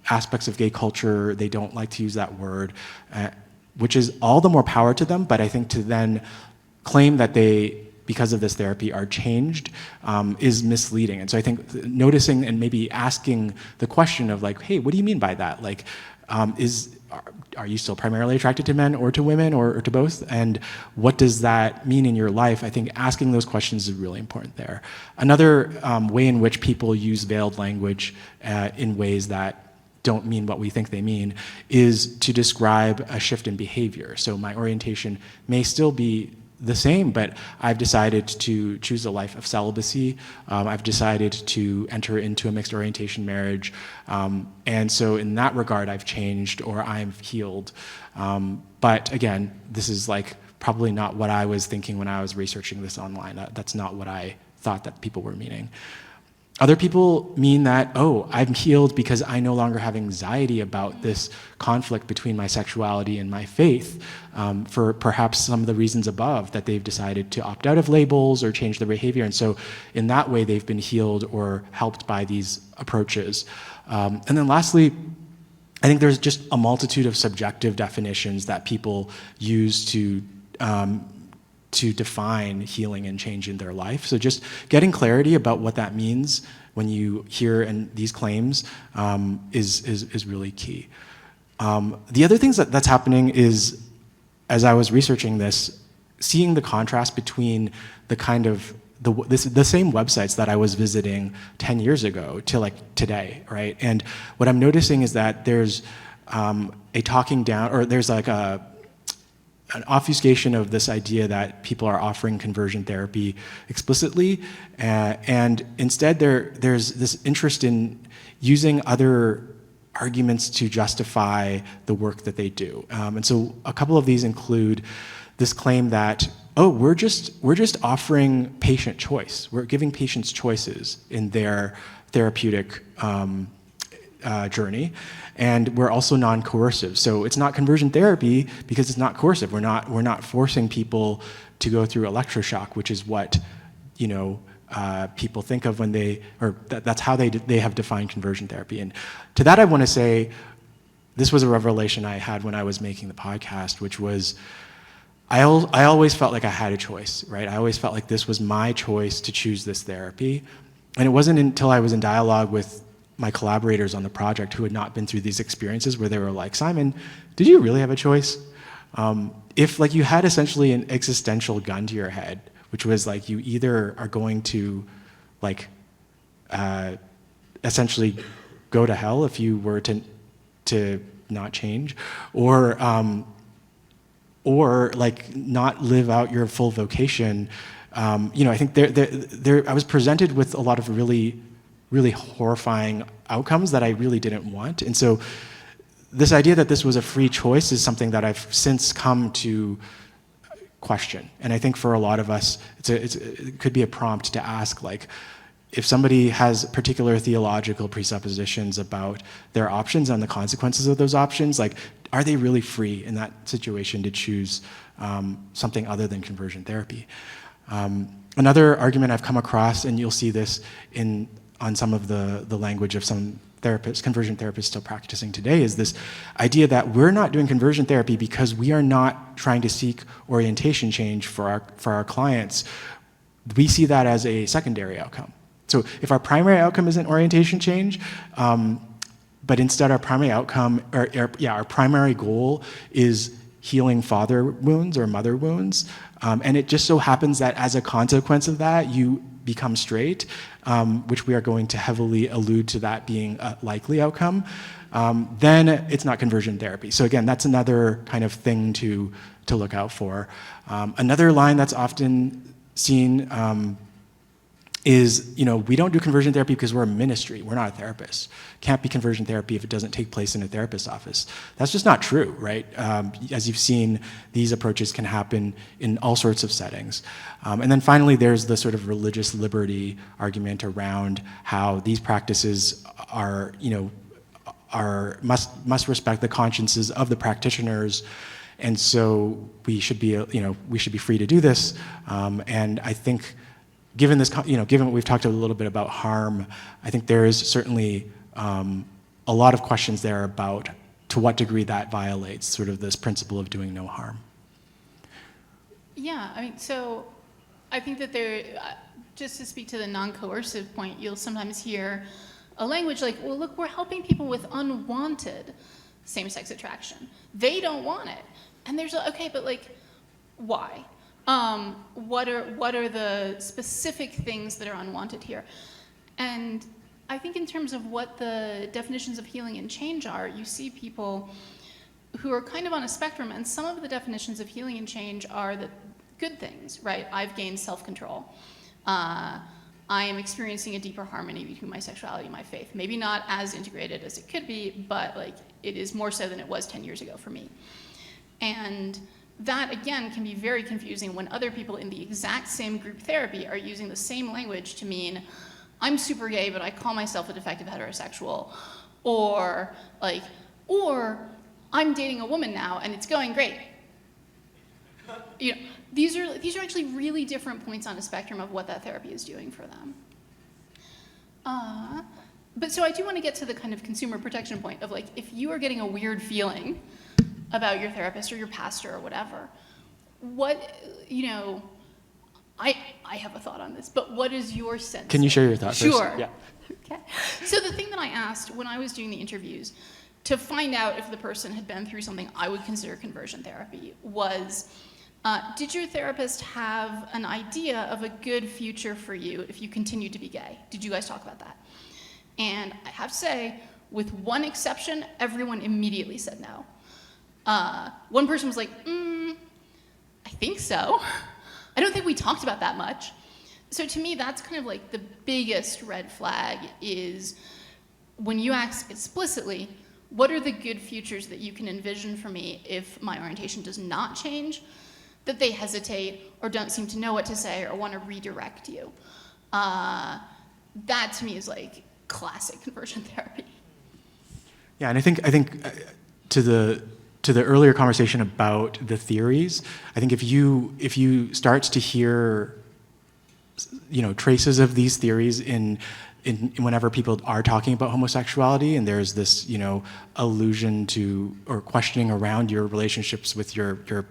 aspects of gay culture. They don't like to use that word, which is all the more power to them. But I think to then claim that they, because of this therapy, are changed is misleading. And so I think noticing and maybe asking the question of like, hey, what do you mean by that? Like, are you still primarily attracted to men or to women or to both? And what does that mean in your life? I think asking those questions is really important there. Another way in which people use veiled language in ways that don't mean what we think they mean is to describe a shift in behavior. So my orientation may still be the same, but I've decided to choose a life of celibacy. I've decided to enter into a mixed orientation marriage. And so in that regard, I've changed or I'm healed. But again, this is like probably not what I was thinking when I was researching this online. That's not what I thought that people were meaning. Other people mean that, oh, I'm healed because I no longer have anxiety about this conflict between my sexuality and my faith, for perhaps some of the reasons above, that they've decided to opt out of labels or change their behavior. And so in that way, they've been healed or helped by these approaches. And then lastly, I think there's just a multitude of subjective definitions that people use to to define healing and change in their life. So just getting clarity about what that means when you hear these claims is really key. The other things that's happening is, as I was researching this, seeing the contrast between the kind of the same websites that I was visiting 10 years ago to like today, right? And what I'm noticing is that there's a talking down, or there's like an obfuscation of this idea that people are offering conversion therapy explicitly, and instead there's this interest in using other arguments to justify the work that they do. And so a couple of these include this claim that, oh, we're just offering patient choice. We're giving patients choices in their therapeutic journey, and we're also non-coercive. So it's not conversion therapy because it's not coercive. We're not forcing people to go through electroshock, which is what people think of when that's how they have defined conversion therapy. And to that, I want to say, this was a revelation I had when I was making the podcast, which was, I always felt like I had a choice, right? I always felt like this was my choice to choose this therapy. And it wasn't until I was in dialogue with my collaborators on the project who had not been through these experiences where they were like, Simon, did you really have a choice? If like you had essentially an existential gun to your head, which was like you either are going to like essentially go to hell if you were to not change, or like not live out your full vocation. I think I was presented with a lot of really, really horrifying outcomes that I really didn't want. And so this idea that this was a free choice is something that I've since come to question. And I think for a lot of us, it could be a prompt to ask, like, if somebody has particular theological presuppositions about their options and the consequences of those options, like, are they really free in that situation to choose something other than conversion therapy? Another argument I've come across, and you'll see this on some of the language of some therapists, conversion therapists still practicing today, is this idea that we're not doing conversion therapy because we are not trying to seek orientation change for our clients. We see that as a secondary outcome. So if our primary outcome isn't orientation change, but instead our primary outcome, our primary goal is healing father wounds or mother wounds, and it just so happens that as a consequence of that, you become straight, which we are going to heavily allude to that being a likely outcome, then it's not conversion therapy. So again, that's another kind of thing to look out for. Another line that's often seen is, we don't do conversion therapy because we're a ministry, we're not a therapist. Can't be conversion therapy if it doesn't take place in a therapist's office. That's just not true, right? As you've seen, these approaches can happen in all sorts of settings. And then finally, there's the sort of religious liberty argument around how these practices must respect the consciences of the practitioners, and so we should be free to do this. And I think, given what we've talked a little bit about harm, I think there is certainly a lot of questions there about to what degree that violates sort of this principle of doing no harm. Yeah, so I think that just to speak to the non-coercive point, you'll sometimes hear a language like, well, look, we're helping people with unwanted same-sex attraction. They don't want it. And there's, okay, but like, why? What are the specific things that are unwanted here? And I think in terms of what the definitions of healing and change are, you see people who are kind of on a spectrum, and some of the definitions of healing and change are the good things, right? I've gained self-control. I am experiencing a deeper harmony between my sexuality and my faith. Maybe not as integrated as it could be, but like it is more so than it was 10 years ago for me. And that, again, can be very confusing when other people in the exact same group therapy are using the same language to mean, I'm super gay, but I call myself a defective heterosexual, or I'm dating a woman now and it's going great. These are actually really different points on a spectrum of what that therapy is doing for them. But so I do want to get to the kind of consumer protection point of like, if you are getting a weird feeling about your therapist or your pastor or whatever, what, I have a thought on this, but what is your sense? Can you share your thoughts first? Sure. Yeah. Okay. So the thing that I asked when I was doing the interviews to find out if the person had been through something I would consider conversion therapy was, did your therapist have an idea of a good future for you if you continued to be gay? Did you guys talk about that? And I have to say, with one exception, everyone immediately said no. One person was like, I think so. I don't think we talked about that much. So to me, that's kind of like the biggest red flag is when you ask explicitly, what are the good futures that you can envision for me if my orientation does not change, that they hesitate or don't seem to know what to say or want to redirect you. That to me is like classic conversion therapy. Yeah, and I think to the earlier conversation about the theories, I think if you start to hear traces of these theories in whenever people are talking about homosexuality, and there's this allusion to or questioning around your relationships with your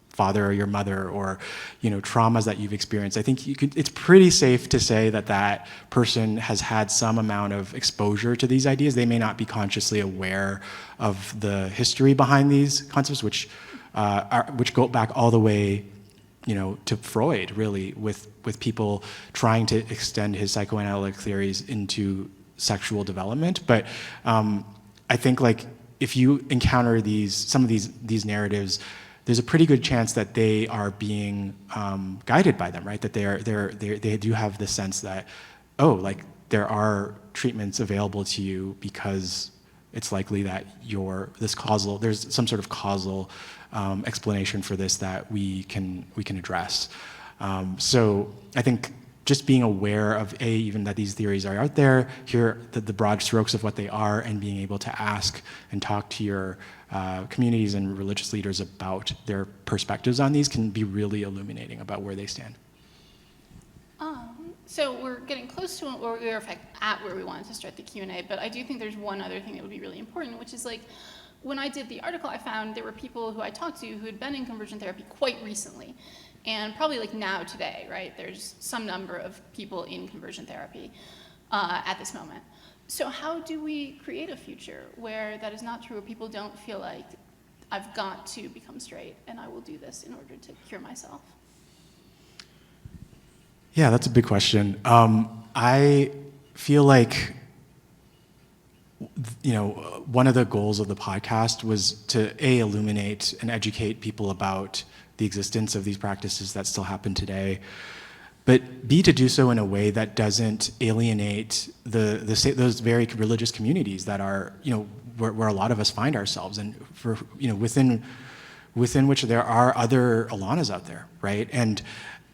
father or your mother, or traumas that you've experienced, I think it's pretty safe to say that person has had some amount of exposure to these ideas. They may not be consciously aware of the history behind these concepts, which go back all the way to Freud, really, with people trying to extend his psychoanalytic theories into sexual development. But I think if you encounter some of these narratives, there's a pretty good chance that they are being guided by them, right? That they do have the sense that, there are treatments available to you because it's likely that there's some sort of causal explanation for this that we can address. So I think just being aware of even that these theories are out there, hear the broad strokes of what they are, and being able to ask and talk to your communities and religious leaders about their perspectives on these can be really illuminating about where they stand. So we're getting close to, or we're in fact at where we wanted to start the Q&A, but I do think there's one other thing that would be really important, which is when I did the article, I found there were people who I talked to who had been in conversion therapy quite recently, and probably now today, right? There's some number of people in conversion therapy at this moment. So how do we create a future where that is not true, where people don't feel like I've got to become straight and I will do this in order to cure myself? Yeah, that's a big question. I feel like, one of the goals of the podcast was to illuminate and educate people about the existence of these practices that still happen today, but B, to do so in a way that doesn't alienate those very religious communities that are, where a lot of us find ourselves, and for within which there are other Alanas out there, right? And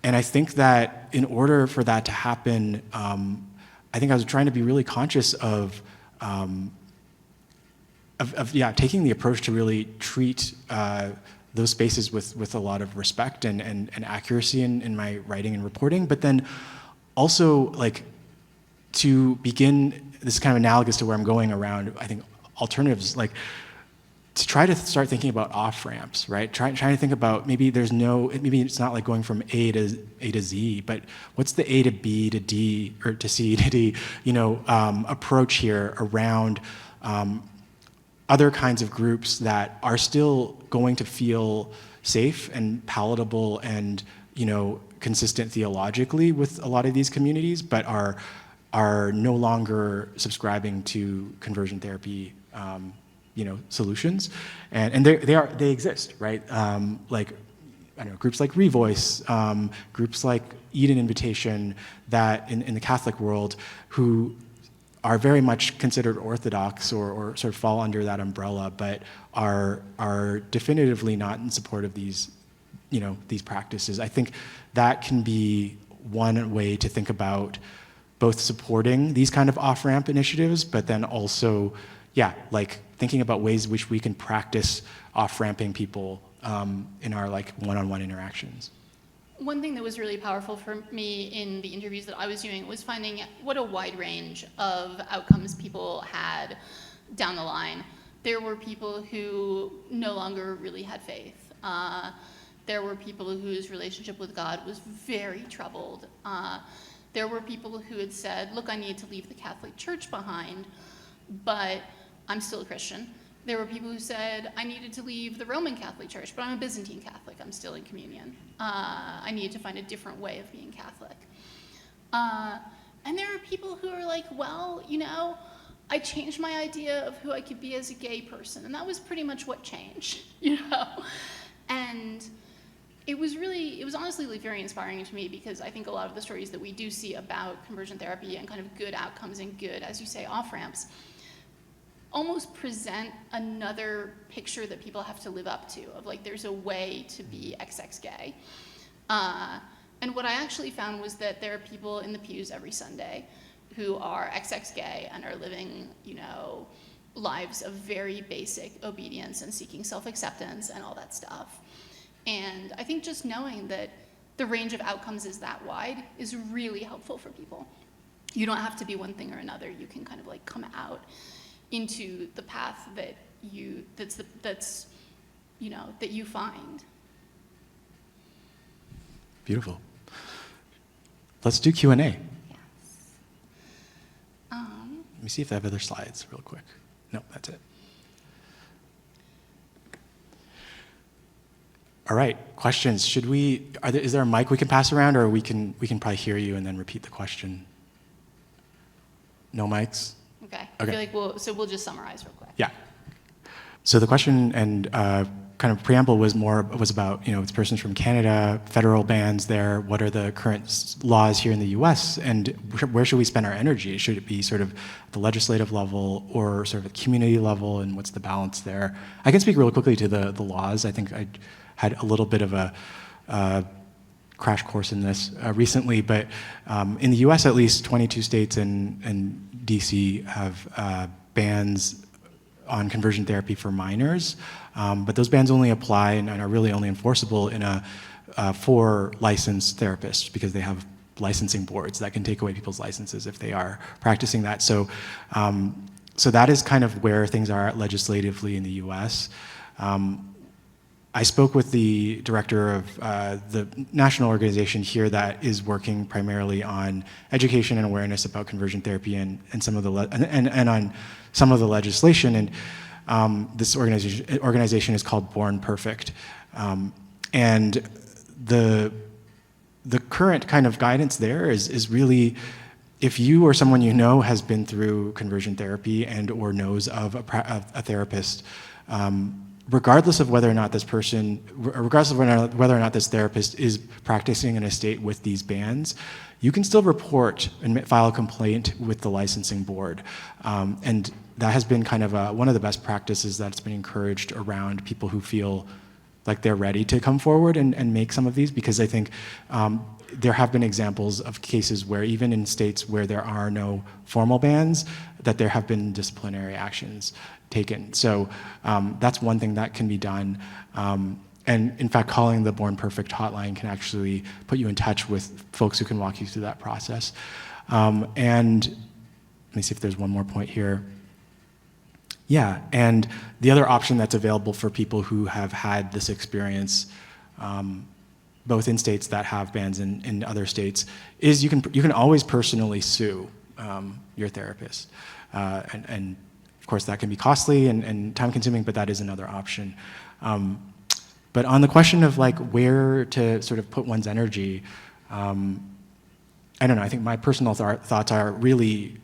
I think that in order for that to happen, I think I was trying to be really conscious of taking the approach to really treat those spaces with a lot of respect and accuracy in my writing and reporting, but then also to begin, this is kind of analogous to where I'm going around, I think, alternatives, to try to start thinking about off-ramps, right? Trying to think about maybe maybe it's not going from A to Z, but what's the A to B to D, or to C to D, approach here around other kinds of groups that are still going to feel safe and palatable and consistent theologically with a lot of these communities, but are no longer subscribing to conversion therapy solutions, and they exist, right? Groups like Revoice, groups like Eden Invitation, that in the Catholic world, who are very much considered orthodox or sort of fall under that umbrella, but are definitively not in support of these practices. I think that can be one way to think about both supporting these kind of off-ramp initiatives, but then also, thinking about ways in which we can practice off-ramping people in our one-on-one interactions. One thing that was really powerful for me in the interviews that I was doing was finding what a wide range of outcomes people had down the line. There were people who no longer really had faith. There were people whose relationship with God was very troubled. There were people who had said, look, I need to leave the Catholic Church behind, but I'm still a Christian. There were people who said, I needed to leave the Roman Catholic Church, but I'm a Byzantine Catholic. I'm still in communion. I need to find a different way of being Catholic. And there are people who are like, well, you know, I changed my idea of who I could be as a gay person, and that was pretty much what changed, you know? And it was honestly like very inspiring to me, because I think a lot of the stories that we do see about conversion therapy and kind of good outcomes and good, as you say, off-ramps, almost present another picture that people have to live up to, of like, there's a way to be XX gay. And what I actually found was that there are people in the pews every Sunday who are XX gay and are living, you know, lives of very basic obedience and seeking self-acceptance and all that stuff. And I think just knowing that the range of outcomes is that wide is really helpful for people. You don't have to be one thing or another. You can kind of like come out into the path that you find. Beautiful. Let's do Q&A. Yes. Let me see if I have other slides real quick. No, that's it. All right, questions. Is there a mic we can pass around, or we can probably hear you and then repeat the question? No mics? Okay. I feel like we'll just summarize real quick. Yeah. So the question and kind of preamble was about, you know, it's persons from Canada, federal bans there. What are the current laws here in the U.S. and where should we spend our energy? Should it be sort of the legislative level or sort of the community level, and what's the balance there? I can speak real quickly to the laws. I think I had a little bit of a crash course in this recently, but in the U.S. at least 22 states and D.C. have bans on conversion therapy for minors, but those bans only apply and are really only enforceable for licensed therapists, because they have licensing boards that can take away people's licenses if they are practicing that. So that is kind of where things are legislatively in the U.S. I spoke with the director of the national organization here that is working primarily on education and awareness about conversion therapy and some of the and on some of the legislation. And this organization is called Born Perfect. And the current kind of guidance there is really, if you or someone you know has been through conversion therapy and or knows of a therapist, regardless of whether or not this therapist is practicing in a state with these bans, you can still report and file a complaint with the licensing board. And that has been kind of one of the best practices that's been encouraged around people who feel like they're ready to come forward and make some of these, because I think there have been examples of cases where even in states where there are no formal bans, that there have been disciplinary actions taken. So that's one thing that can be done. And in fact, calling the Born Perfect hotline can actually put you in touch with folks who can walk you through that process. And let me see if there's one more point here. Yeah, and the other option that's available for people who have had this experience, both in states that have bans and in other states, is you can always personally sue your therapist. And of course, that can be costly and time-consuming, but that is another option. But on the question of like where to sort of put one's energy, I don't know. I think my personal thoughts are really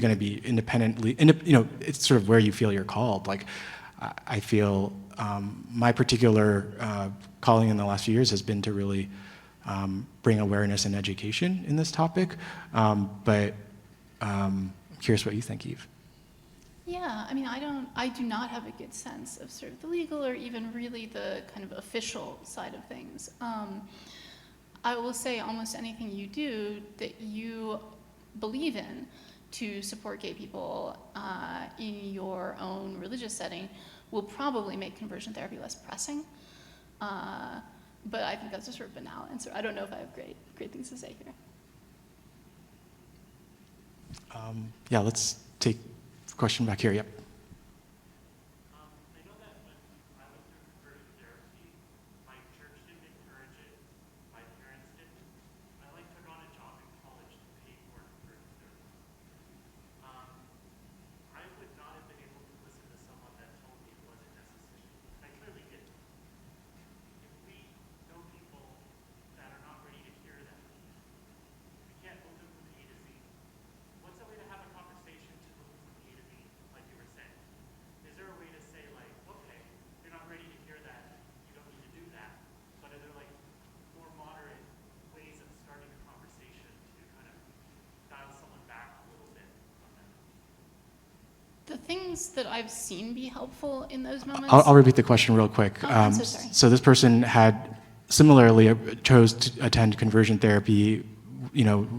going to be independently. It's sort of where you feel you're called. Like I feel my particular calling in the last few years has been to really bring awareness and education in this topic. But I'm curious what you think, Eve. Yeah, I mean, I do not have a good sense of sort of the legal or even really the kind of official side of things. I will say almost anything you do that you believe in to support gay people in your own religious setting will probably make conversion therapy less pressing. But I think that's a sort of banal answer. I don't know if I have great things to say here. Yeah, let's take a question back here. Yep. I know that when I went through conversion therapy, my church didn't things that I've seen be helpful in those moments. I'll repeat the question real quick. Oh, I'm so sorry. So this person had similarly chose to attend conversion therapy,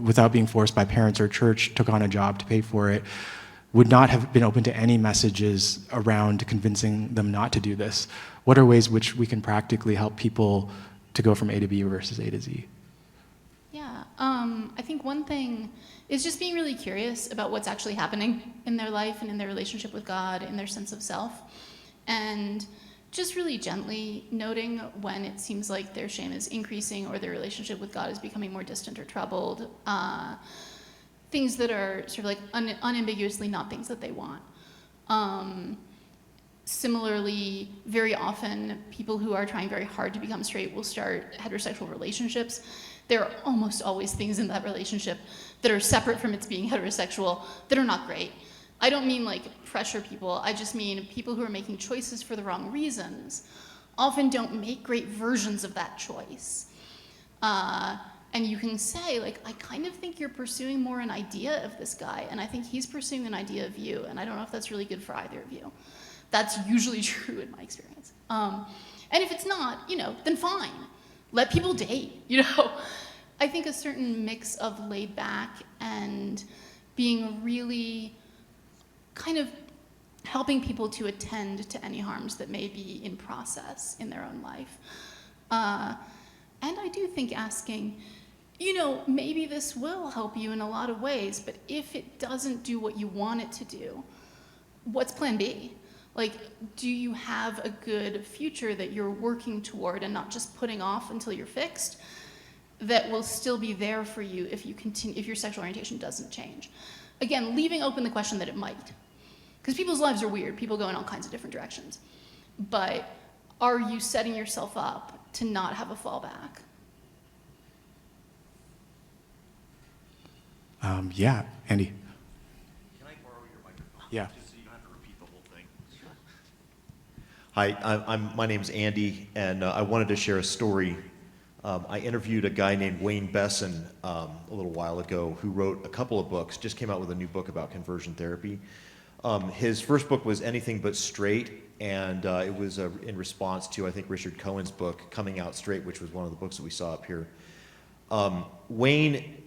without being forced by parents or church, took on a job to pay for it, would not have been open to any messages around convincing them not to do this. What are ways which we can practically help people to go from A to B versus A to Z? Yeah, I think one thing is just being really curious about what's actually happening in their life and in their relationship with God, in their sense of self, and just really gently noting when it seems like their shame is increasing or their relationship with God is becoming more distant or troubled. Things that are sort of like unambiguously not things that they want. Similarly, very often, people who are trying very hard to become straight will start heterosexual relationships. There are almost always things in that relationship that are separate from its being heterosexual that are not great. I don't mean like pressure people, I just mean people who are making choices for the wrong reasons often don't make great versions of that choice. And you can say, like, I kind of think you're pursuing more an idea of this guy, and I think he's pursuing an idea of you, and I don't know if that's really good for either of you. That's usually true in my experience. And if it's not, then fine. Let people date, I think a certain mix of laid back and being really kind of helping people to attend to any harms that may be in process in their own life. And I do think asking, maybe this will help you in a lot of ways, but if it doesn't do what you want it to do, what's plan B? Like, do you have a good future that you're working toward and not just putting off until you're fixed, that will still be there for you if your sexual orientation doesn't change? Again, leaving open the question that it might. Because people's lives are weird. People go in all kinds of different directions. But are you setting yourself up to not have a fallback? Yeah, Andy. Can I borrow your microphone? Yeah. Just so you don't have to repeat the whole thing. Hi, my name's Andy, and I wanted to share a story. I interviewed a guy named Wayne Besson a little while ago who wrote a couple of books, just came out with a new book about conversion therapy. His first book was Anything But Straight, and it was in response to, I think, Richard Cohen's book, Coming Out Straight, which was one of the books that we saw up here. Wayne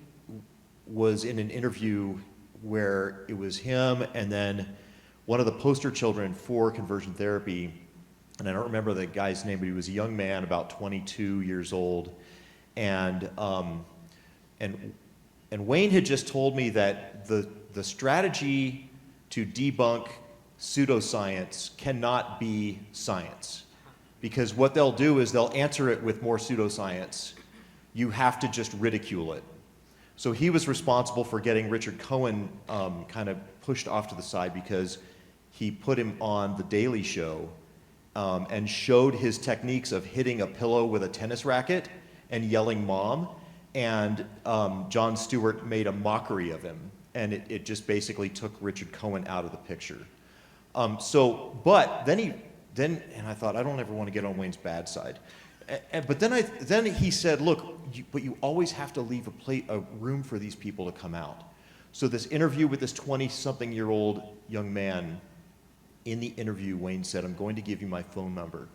was in an interview where it was him and then one of the poster children for conversion therapy, and I don't remember the guy's name, but he was a young man, about 22 years old, and Wayne had just told me that the strategy to debunk pseudoscience cannot be science, because what they'll do is they'll answer it with more pseudoscience. You have to just ridicule it. So he was responsible for getting Richard Cohen kind of pushed off to the side because he put him on The Daily Show and showed his techniques of hitting a pillow with a tennis racket and yelling "Mom," and Jon Stewart made a mockery of him, and it just basically took Richard Cohen out of the picture. But then I thought, I don't ever want to get on Wayne's bad side. But then he said, look, but you always have to leave a room for these people to come out. So this interview with this 20-something-year-old young man, in the interview, Wayne said, I'm going to give you my phone number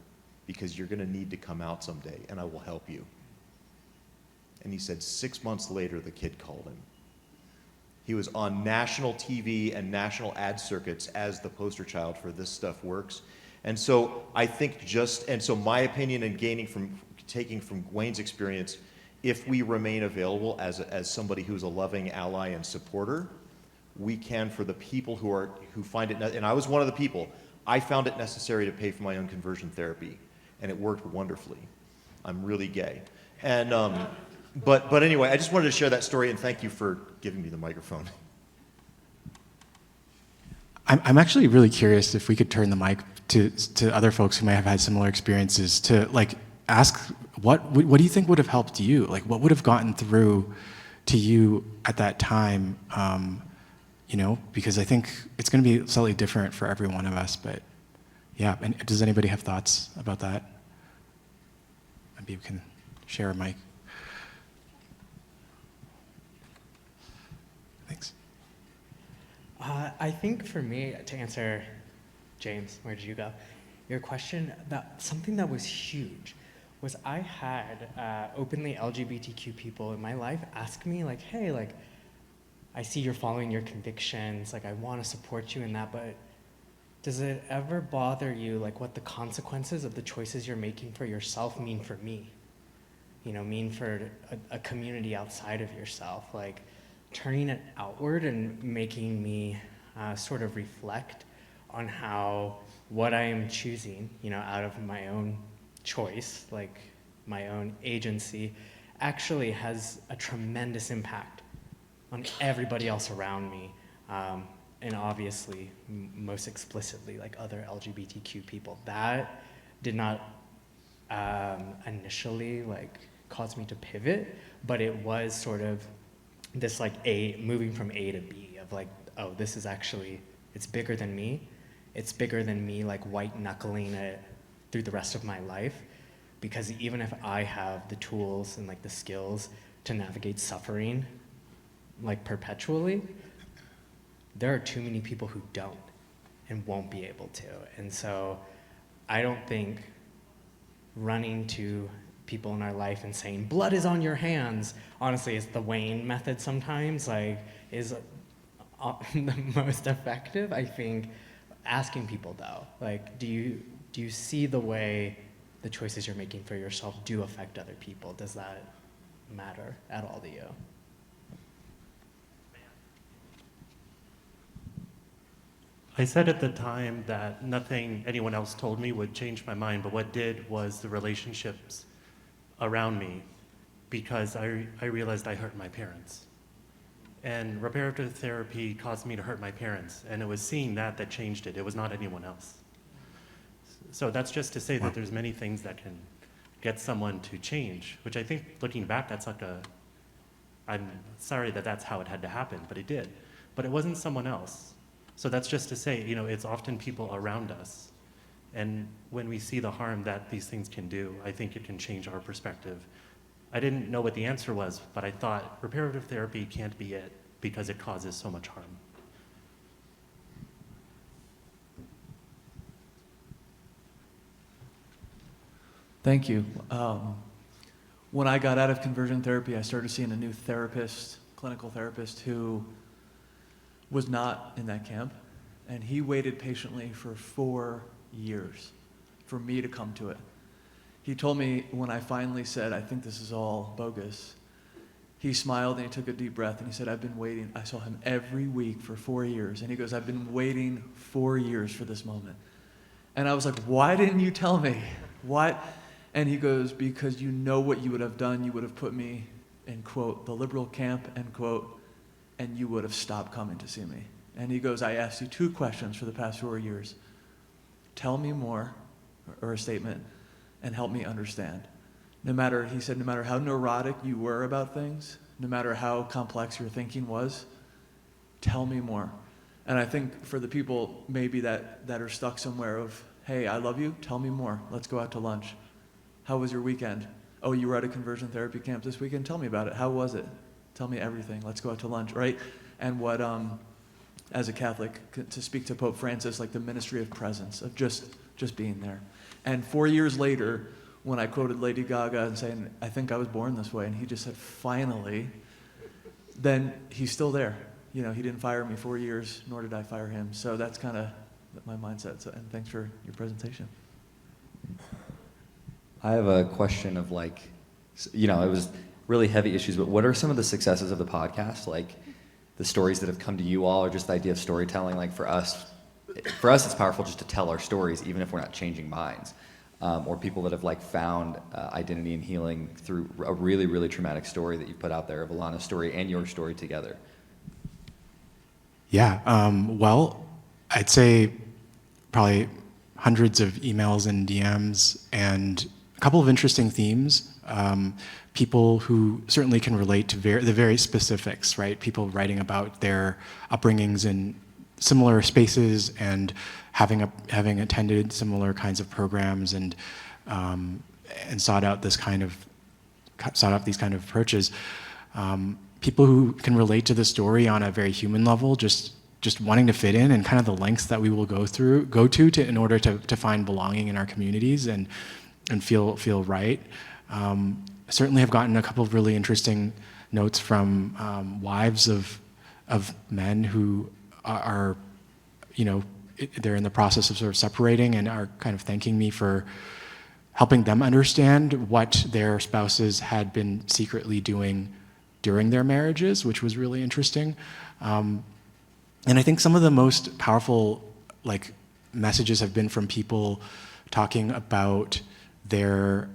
because you're going to need to come out someday, and I will help you. And he said 6 months later, the kid called him. He was on national TV and national ad circuits as the poster child for This Stuff Works. And so I think my opinion and taking from Wayne's experience, if we remain available as somebody who's a loving ally and supporter, we can, for the people who find it, and I was one of the people, I found it necessary to pay for my own conversion therapy, and it worked wonderfully. I'm really gay. And, but anyway, I just wanted to share that story, and thank you for giving me the microphone. I'm actually really curious if we could turn the mic to other folks who may have had similar experiences to ask what do you think would have helped you? Like, what would have gotten through to you at that time? Because I think it's going to be slightly different for every one of us. But yeah, and does anybody have thoughts about that? Maybe we can share a mic. Thanks. I think for me, to answer, James, where did you go? Your question, something that was huge was I had openly LGBTQ people in my life ask me like, hey, like, I see you're following your convictions, like I want to support you in that, but does it ever bother you like what the consequences of the choices you're making for yourself mean for me? You know, mean for a community outside of yourself, like turning it outward and making me sort of reflect on how what I am choosing, you know, out of my own choice, like my own agency, actually has a tremendous impact on everybody else around me. And obviously, most explicitly, like other LGBTQ people. That did not initially like cause me to pivot, but it was sort of this like moving from A to B of like, oh, this is actually, it's bigger than me. It's bigger than me like white knuckling it through the rest of my life. Because even if I have the tools and like the skills to navigate suffering like perpetually, there are too many people who don't and won't be able to. And so I don't think running to people in our life and saying, blood is on your hands, honestly, it's the Wayne method sometimes, like, is the most effective. I think asking people though, like, do you see the way the choices you're making for yourself do affect other people? Does that matter at all to you? I said at the time that nothing anyone else told me would change my mind, but what did was the relationships around me, because I realized I hurt my parents. And reparative therapy caused me to hurt my parents, and it was seeing that changed it. It was not anyone else. So that's just to say that there's many things that can get someone to change, which I think, looking back, that's like I'm sorry that that's how it had to happen, but it did. But it wasn't someone else. So that's just to say, you know, it's often people around us. And when we see the harm that these things can do, I think it can change our perspective. I didn't know what the answer was, but I thought reparative therapy can't be it because it causes so much harm. Thank you. When I got out of conversion therapy, I started seeing a new therapist, clinical therapist, who was not in that camp. And he waited patiently for 4 years for me to come to it. He told me when I finally said, I think this is all bogus, he smiled and he took a deep breath and he said, I've been waiting. I saw him every week for 4 years. And he goes, I've been waiting 4 years for this moment. And I was like, why didn't you tell me? Why? And he goes, because you know what you would have done. You would have put me in, quote, the liberal camp, end quote, and you would have stopped coming to see me. And he goes, I asked you 2 questions for the past 4 years. Tell me more, or a statement, and help me understand. He said, no matter how neurotic you were about things, no matter how complex your thinking was, tell me more. And I think for the people maybe that are stuck somewhere of, hey, I love you, tell me more. Let's go out to lunch. How was your weekend? Oh, you were at a conversion therapy camp this weekend? Tell me about it. How was it? Tell me everything. Let's go out to lunch, right? And what, as a Catholic, to speak to Pope Francis, like the ministry of presence, of just being there. And 4 years later, when I quoted Lady Gaga and saying, I think I was born this way, and he just said, finally, then he's still there. You know, he didn't fire me 4 years, nor did I fire him. So that's kind of my mindset. So, and thanks for your presentation. I have a question of like, you know, it was really heavy issues, but what are some of the successes of the podcast? Like the stories that have come to you all, or just the idea of storytelling? Like for us it's powerful just to tell our stories, even if we're not changing minds. Or people that have like found identity and healing through a really, really traumatic story that you put out there, of Alana's story and your story together. Yeah, well, I'd say probably hundreds of emails and DMs and a couple of interesting themes. People who certainly can relate to the very specifics, right? People writing about their upbringings in similar spaces and having attended similar kinds of programs and sought out these kind of approaches. People who can relate to the story on a very human level, just just wanting to fit in and kind of the lengths that we will go to in order to find belonging in our communities and feel right. Certainly have gotten a couple of really interesting notes from wives of men who are, they're in the process of sort of separating and are kind of thanking me for helping them understand what their spouses had been secretly doing during their marriages, which was really interesting. And I think some of the most powerful messages have been from people talking about their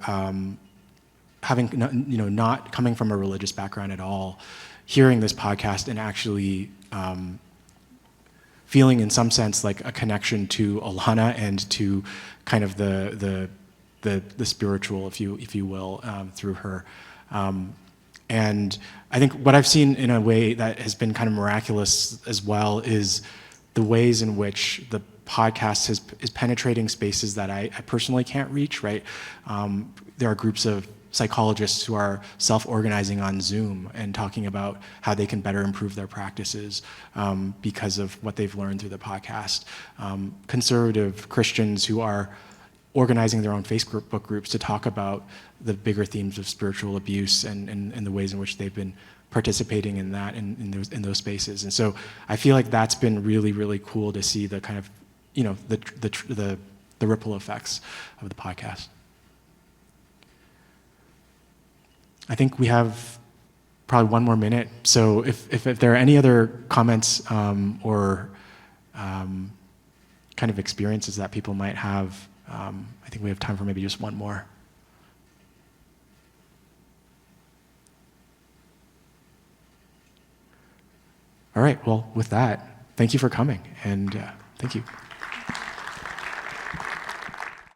not coming from a religious background at all, hearing this podcast and actually feeling in some sense like a connection to Alana and to kind of the spiritual, if you will, through her. And I think what I've seen in a way that has been kind of miraculous as well is the ways in which the podcast is penetrating spaces that I personally can't reach, right? There are groups of psychologists who are self-organizing on Zoom and talking about how they can better improve their practices because of what they've learned through the podcast. Conservative Christians who are organizing their own Facebook groups to talk about the bigger themes of spiritual abuse and the ways in which they've been participating in that in those spaces. And so I feel like that's been really, really cool to see the kind of, the ripple effects of the podcast. I think we have probably one more minute. So if there are any other comments or kind of experiences that people might have, I think we have time for maybe just one more. All right, well, with that, thank you for coming, and thank you.